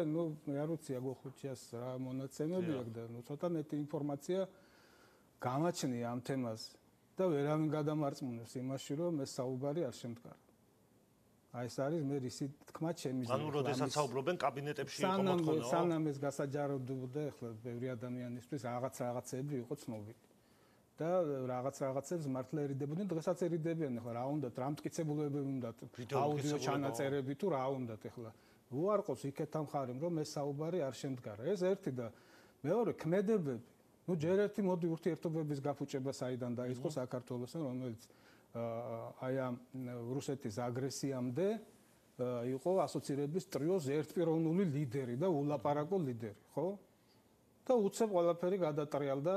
არ ვიცი იაგო ხვიჩიას რა მონაცემები აქვს და ცოტა მეტი ინფორმაცია გამაჩნია ამ თემაზე და ვერავინ გადამარწმუნებს იმაში, რომ ეს საუბარი არ შემდგარა. აი ეს არის მე ისი თქმა ჩემი. ანუ როდესაც საუბრობენ კაბინეტებში იყო მოთხოვნა. სანამ ეს გასაჯაროდებოდა ახლა ბევრი ადამიანისთვის რაღაცები იყო ცნობილი. და რაღაცებს მართლა ერიდებოდნენ, დღესაცერიდებიან, ახლა რა უნდათ, რა მტკიცებულებები უნდათ, აუდიო ჩანაწერები თუ რა უნდათ, ახლა უარყოს იქეთ ამ ხარემ, რომ ეს საუბარი არ შემდგარა. ეს ერთი და მეორე ქმედებები. ჯერ ერთი მოდი ურთიერთობების გაფუჭება საიდან დაიწყო საქართველოსთან, რომელიც აი ამ რუსეთის აგრესიამდე იყო ასოცირების ტრიოს ერთპიროვნული ლიდერი და ულაპარაკო ლიდერი, ხო? და უცებ ყველაფერი გადატრიალდა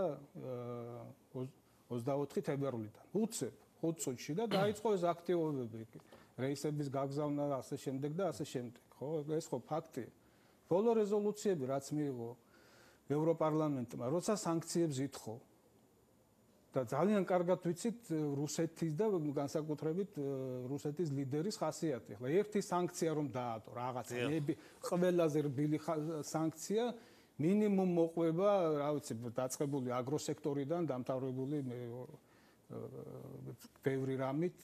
24 თებერვლიდან. უცებ 5 წუთში და დაიწყო ეს აქტივობები, რეისების გაგზავნა და ასე შემდეგ და ასე შემდეგ, ხო? ეს ხო ფაქტია. ბოლო რეზოლუციები რაც მიიღო ევროპარლამენტმა, როცა სანქციებს ითხოვ და ძალიან კარგად ვიცით რუსეთის და განსაკუთრებით რუსეთის ლიდერის ხასიათი. ახლა ერთი სანქცია რომ დაადო რაღაცა, ყველაზე რბილი სანქცია მინიმუმ მოყვება, რა ვიცი, დაწყებული აგროსექტორიდან დამთავრებული ბევრი რამით,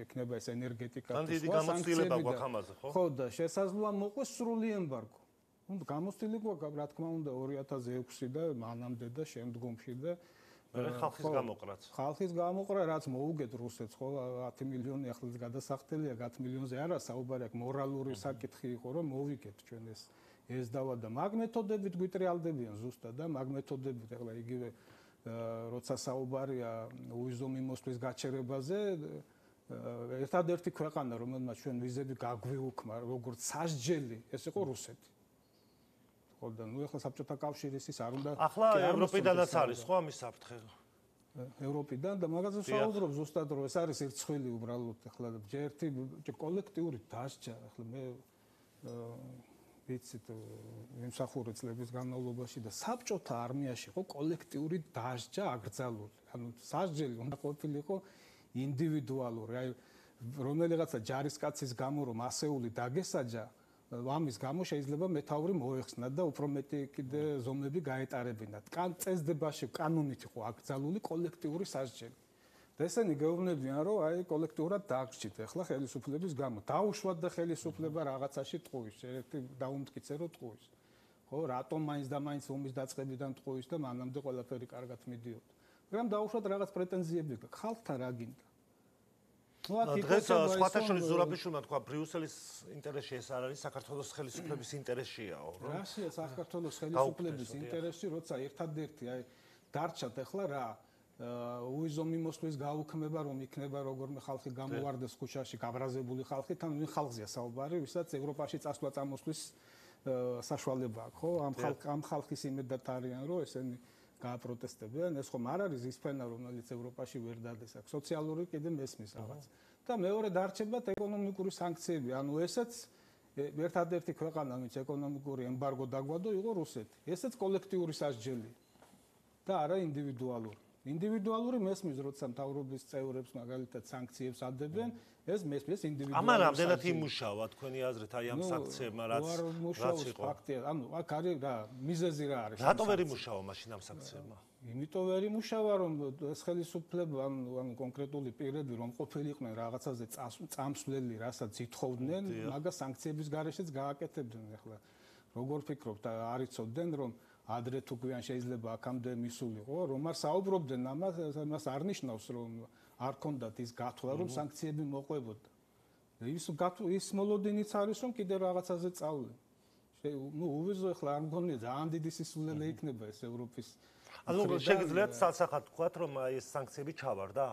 იქნება ეს ენერგეტიკა და დიდი გამოცდილება გვაქვს ამაზე, ხო? ხო, და შესაძლოა მოყვეს სრული ემბარგო. გამოცდილი გვაქვს, რა თქმა უნდა, 2006 და მანამდე და შემდგომში და ხალხის გამოყრაც. ხალხის გამოყრა, რაც მოუგეთ რუსეთს, ხო, 10 მილიონი ახლაც გადასახდელია, 10 მილიონზე არა, საუბარი აქვს მორალური საკითხი იყო, რომ მოვიგეთ ჩვენ ეს დავა და მაგ მეთოდებით გვიტრიალდებიან ზუსტად და მაგ მეთოდებით ახლა იგივე როცა საუბარია უიზო მიმოსვლის გაჩერებაზე ერთადერთი ქვეყანა რომელმაც ჩვენ ვიზები გაგვიუქმა როგორც სასჯელი ეს იყო რუსეთი. ხო და ახლა საბჭოთა კავშირის ის არ უნდა ახლა ევროპიდანაც არის ხო ამის საფრთხე? ევროპიდან და მაგაზე საუბრობ ზუსტად რომ ეს არის ერთხელი უბრალოდ ახლა ერთი კოლექტიური დასჯა ახლა მე ვიცით იმსახურე წლების განმავლობაში და საბჭოთა არმიაში ხო კოლექტიური დასჯა აკრძალული. ანუ სასჯელი უნდა ყოფილიყო ინდივიდუალური. აი რომელიღაცა ჯარისკაცის გამო რომ ასეული დაგესაჯა, ამის გამო შეიძლება მეთაური მოეხსნა და უფრო მეტი კიდე ზომები გაეტარებინათ. წესდებაში კანონით იყო აკრძალული კოლექტიური სასჯელი. და ესენი გეუბნებიან, რომ აი კოლექტიურად დააგჭირთ ახლა ხელისუფლების გამო. დაუშვათ და ხელისუფლება რაღაცაში ტყუის, ერთი დაუმტკიცე რომ ტყუის. ხო, რატომ მაინც და მაინც ომის დაწყებიდან ტყუის და მანამდე ყველაფერი კარგად მიდიოდა. მაგრამ დაუშვათ რაღაც პრეტენზიები გაქვს. ხალხთან რა გინდა? დღეს სხვათაშორის ზურაბიშვილმა თქვა, ბრიუსელის ინტერესში ეს არ არის, საქართველოს ხელისუფლების ინტერესშიაო, რომ რაშია საქართველოს ხელისუფლების ინტერესი, როცა ერთადერთი აი დარჩათ ახლა რა უიზო მიმოსვლის გაუქმება რომ იქნება როგორმე ხალხი გამოვარდეს ქუჩაში გაბრაზებული ხალხი თან ვინ ხალხზეა საუბარი ვისაც ევროპაში წასვლა წამოსვლის საშუალება აქვს ხო ამ ხალხის იმედად არიან რომ ესენი გააპროტესტებიან ეს ხომ არ არის ის ფენა რომელიც ევროპაში ვერ დადეს აქვს სოციალური კიდე მესმის რაღაც და მეორე დარჩებათ ეკონომიკური სანქციები ანუ ესეც ერთადერთი ქვეყანა ვინც ეკონომიკური ემბარგო დაგვადო იყო რუსეთი ესეც კოლექტიური სასჯელი და არა ინდივიდუალური ინდივიდუალური მესმის როცა მთავრობის წევრებს მაგალითად სანქციებს ადებენ ეს მესმის ინდივიდუალური. ამან რამდენად იმუშავა თქვენი აზრით აი ამ საქციებმა რაც იყო? ფაქტია, ანუ აქ არის რა მიზეზი რა არის? რატო ვერ იმუშავა მაშინ ამ საქციებმა? იმიტომ ვერ იმუშავა, რომ ეს ხელისუფლება ან კონკრეტული პირები რომ ყოფილიყვნენ რაღაცაზე წამსვლელი, რასაც ითხოვდნენ, მაგას სანქციების გარეშეც გააკეთებდნენ. ახლა როგორ ფიქრობთ, არიცოდნენ რომ ადრე თუ გვიან შეიძლება აქამდე მისულიყო, რომ არ საუბრობდნენ ამას არ ნიშნავს რომ არ ქონდათ ის გათვლა რომ სანქციები მოყვებოდა. ის მოლოდინიც არის რომ კიდე რაღაცაზე წავლენ. უვიზო ახლა არ მგონია ძალიან დიდი სისულელე იქნება ეს ევროპის. ანუ შეგიძლიათ სასახად თქვათ რომ აი ეს სანქციები ჩავარდა,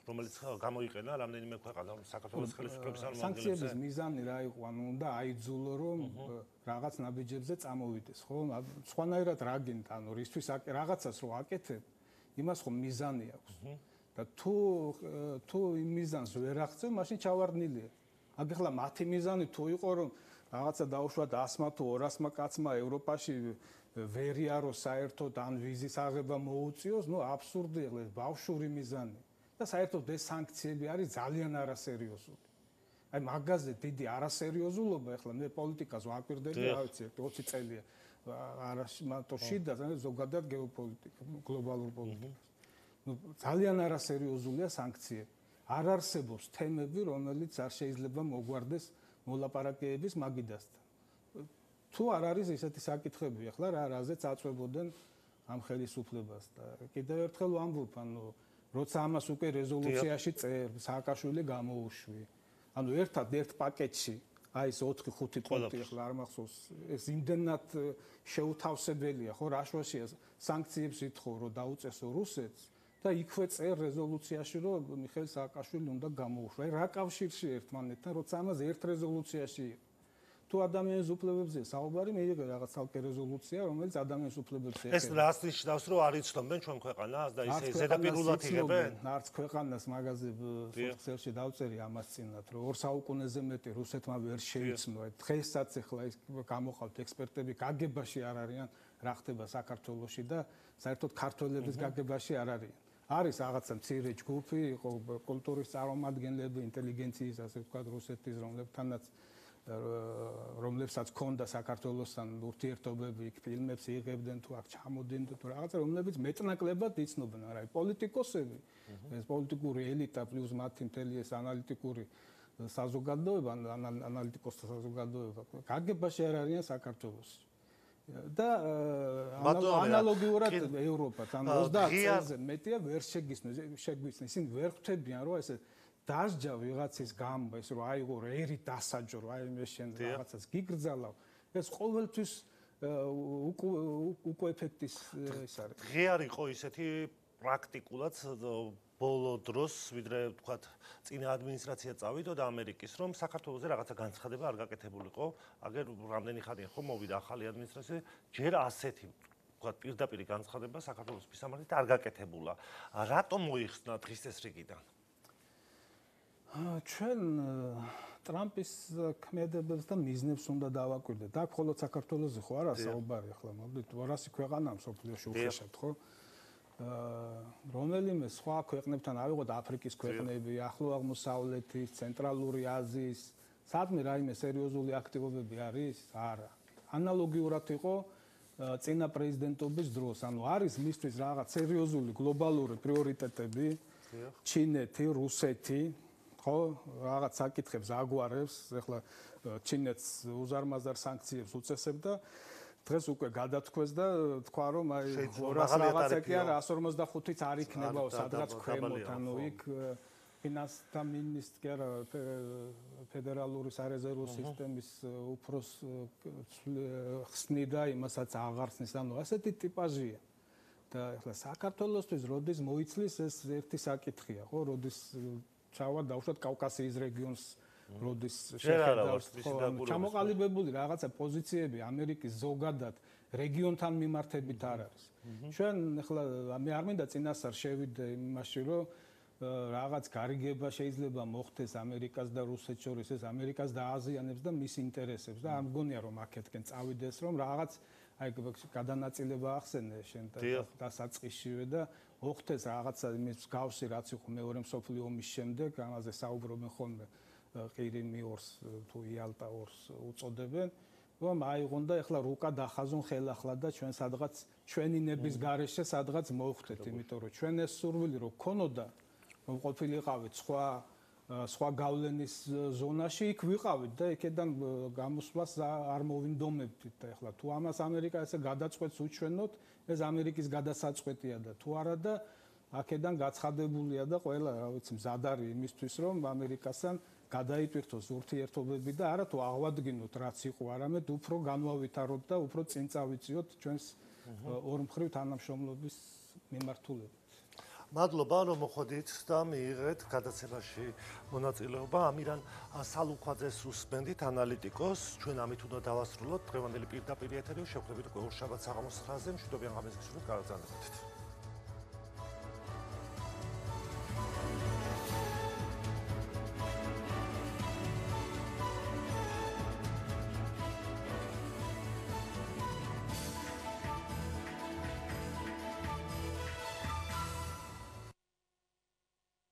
რომელიც გამოიყენა რამდენიმე ქვეყანა საქართველოს ხელისუფლების წარმომადგენლებზე. სანქციების მიზანი რა იყო? ანუ უნდა აიძულო რომ რაღაც ნაბიჯებზე წამოვიდეს, ხო? სხვანაირად რა გინდა? ანუ რისთვის რაღაცას რო აკეთებ, იმას ხო მიზანი აქვს. და თუ იმ მიზანს ვერ აღწევ, მაშინ ჩავარდნილია. აქ ახლა მათი მიზანი თუ იყო რომ რაღაცა დაუშვათ 100-მა თუ 200-მა კაცმა ევროპაში ვერიარო საერთოდ ან ვიზის აღება მოუწიოს, ნუ აბსურდია, ეს ბავშვური მიზანი. და საერთოდ ეს სანქციები არის ძალიან არასერიოზული. აი მაგაზე დიდი არასერიოზულობა, ახლა მე პოლიტიკას ვაკვირდები, რა ვიცი, 20 წელია არასმატო შიდა, ზოგადად გეოპოლიტიკა, გლობალურ პოლიტიკას. ნუ ძალიან არასერიოზულია სანქციები. არ არსებობს თემები, რომელიც არ შეიძლება მოგვარდეს მოლაპარაკებების მაგიდასთან. თუ არ არის ესეთი საკითხები, ახლა რაზეც აწვებოდნენ ამ ხელისუფლებას და კიდევ ერთხელ ვამბობ, ანუ როცა ამას უკვე რეზოლუციაში წერს, სააკაშვილი გამოუშვი. ანუ ერთად ერთ პაკეტში, აი ეს 4-5 პუნქტი ახლა არ მახსოვს, ეს იმდენად შეუთავსებელია, ხო, რაშვაშია სანქციებს ითხოვ, რომ დაუწესო რუსეთს და იქვე წერ რეზოლუციაში, რომ მიხეილ სააკაშვილი უნდა გამოუშვი. აი რა კავშირში ერთმანეთთან, როცა ამაზე ერთ რეზოლუციაში თუ ადამიანის უფლებებზე საუბარი, მიიღე რაღაც ცალკე რეზოლუცია, რომელიც ადამიანის უფლებებს ეხება. ეს რას ნიშნავს, რომ არ იცნობენ ჩვენ ქვეყანას და ისე ზედაპირულად იღებენ? არც ქვეყანას მაგაზე სოციალში დავწერი ამას წინათ, რომ 2 საუკუნეზე მეტი რუსეთმა ვერ შეიცნო. დღესაც ახლა ის გამოყავთ ექსპერტები, გაგებაში არ არიან, რა ხდება საქართველოში და საერთოდ ქართველების გაგებაში არ არიან. არის რაღაცა მცირე ჯგუფი, იყო კულტურის წარმომადგენლები, ინტელიგენციის, ასე ვთქვათ, რუსეთის, რომლებსაც ქონდა საქართველოსთან ურთიერთობები, იქ ფილმებს იღებდნენ თუ აქ ჩამოდიდნენ თუ რაღაცა, რომლებიც მეტნაკლებად იცნობენ, არა, პოლიტიკოსები, ეს პოლიტიკური ელიტა პლუს მათი მთელი ეს ანალიტიკური საზოგადოება, ანალიტიკოსთა საზოგადოება, გაგებაში არ არიან საქართველოში. და ანალოგიურად ევროპაც, ანუ 30 წელზე მეტია ვერ შეგვიცნეს, ისინი ვერ ხვდებიან, რომ ესე დასჯა ვიღაცის გამო, ეს რომ აიღო ერი დასაჯო, რომ აი მე შენ რაღაცას გიგრძალავ, ეს ყოველთვის უკვე ეფექტის ის არის. ღე არ იყო ისეთი პრაქტიკულად ბოლო დროს, ვიდრე ვთქვათ, წინა ადმინისტრაცია წავიდოდა ამერიკის, რომ საქართველოსზე რაღაცა განცხადება არ გაკეთებულიყო, აგერ რამდენი ხანია ხო მოვიდა ახალი ადმინისტრაცია, ჯერ ასეთი ვთქვათ, პირდაპირი განცხადება საქართველოს მისამართით არ გაკეთებულა. რატომ მოიხსნა დღის ეს რიგიდან? ჩვენ ტრამპის ქმედებებს და მიზნებს უნდა დავაკვირდეთ. აქ მხოლოდ საქართველოსზე ხო არა საუბარი, ახლა მოდით 200 ქვეყანა მსოფლიოში უხეშად, ხო? რომელიმე სხვა ქვეყნებთან ავიღოთ აფრიკის ქვეყნები, ახლო აღმოსავლეთის, ცენტრალური აზიის, სადმე რაიმე სერიოზული აქტივობები არის? არა. ანალოგიურად იყო წინა პრეზიდენტობის დროს, ანუ არის მისთვის რაღაც სერიოზული გლობალური პრიორიტეტები, ჩინეთი, რუსეთი, ხო, რაღაც საკითხებს აგვარებს, ახლა ჩინეთს უზარმაზარ სანქციებს უწესებდა, დღეს უკვე გადათქვეს და თქვა რომ აი 200 რაღაცა კი არა 155-იც არ იქნებაო სადღაც ქვემოთ, ანუ იქ ფინანსთა მინისტრი არა ფედერალური სარეზერვო სისტემის უფროს ხსნიდა იმასაც აღარსნის, ანუ ასეთი ტიპაჟია. და ახლა საქართველოსთვის როდის მოიცლის ეს ერთი საკითხია, ხო, როდის ჩავა დავუშვათ კავკასიის რეგიონს როდის შეხედავს, ჩამოყალიბებული რაღაცა პოზიციები ამერიკის ზოგადად რეგიონთან მიმართებით არ არის. ჩვენ ახლა მე არ მინდა წინასწარ შევიდე იმაში, რომ რაღაც გარიგება შეიძლება მოხდეს ამერიკას და რუსეთს შორის, ეს ამერიკას დააზიანებს და მის ინტერესებს და ამ მგონია რომ აქეთკენ წავიდეს, რომ რაღაც აი გადანაწილება ახსენე შენ დასაწყისშივე და მოხდეს რაღაცა იმის გავსი რაც იყო მეორე მსოფლიო ომის შემდეგ, ამაზე საუბრობენ ხოლმე ყირიმი 2-ს თუ იალტა 2-ს უწოდებენ. რომ აიღონ და ეხლა რუკა დახაზონ ხელახლა და ჩვენ სადღაც ჩვენი ნების გარეშე სადღაც მოვხვდეთ, იმიტომ რომ ჩვენ ეს სურვილი რო გქონოდა, რომ ყოფილიყავით სხვა გავლენის ზონაში, იქ ვიყავით და იქედან გამოსვლას არ მოვინდომებდით და ეხლა თუ ამას ამერიკა ესე გადაწყვეტს უჩვენოთ, ეს ამერიკის გადასაწყვეტია და თუ არა და აქედან გაცხადებულია და ყველა, რა ვიცი, მზად არის იმისთვის, რომ ამერიკასთან გადაიტვირთოს ურთიერთობები და არა თუ აღვადგინოთ რაც იყო, არამედ უფრო განვავითაროთ და უფრო წინ წავიწიოთ ჩვენს ორმხრივ თანამშრომლობის მიმართულებით. მადლობა რომ მოხვედით და მიიღეთ გადაცემაში მონაწილეობა. ამირან სალუქვაძეს უსმენდით, ანალიტიკოს. ჩვენ ამით უნდა დავასრულოთ დღევანდელი პირდაპირ ეთერი. შევხვდებით უკვე ორშაბათ საღამოს 9-ზე. მშვიდობიან ღამეს გისურვებთ. კარგად გრძანდებოდეთ.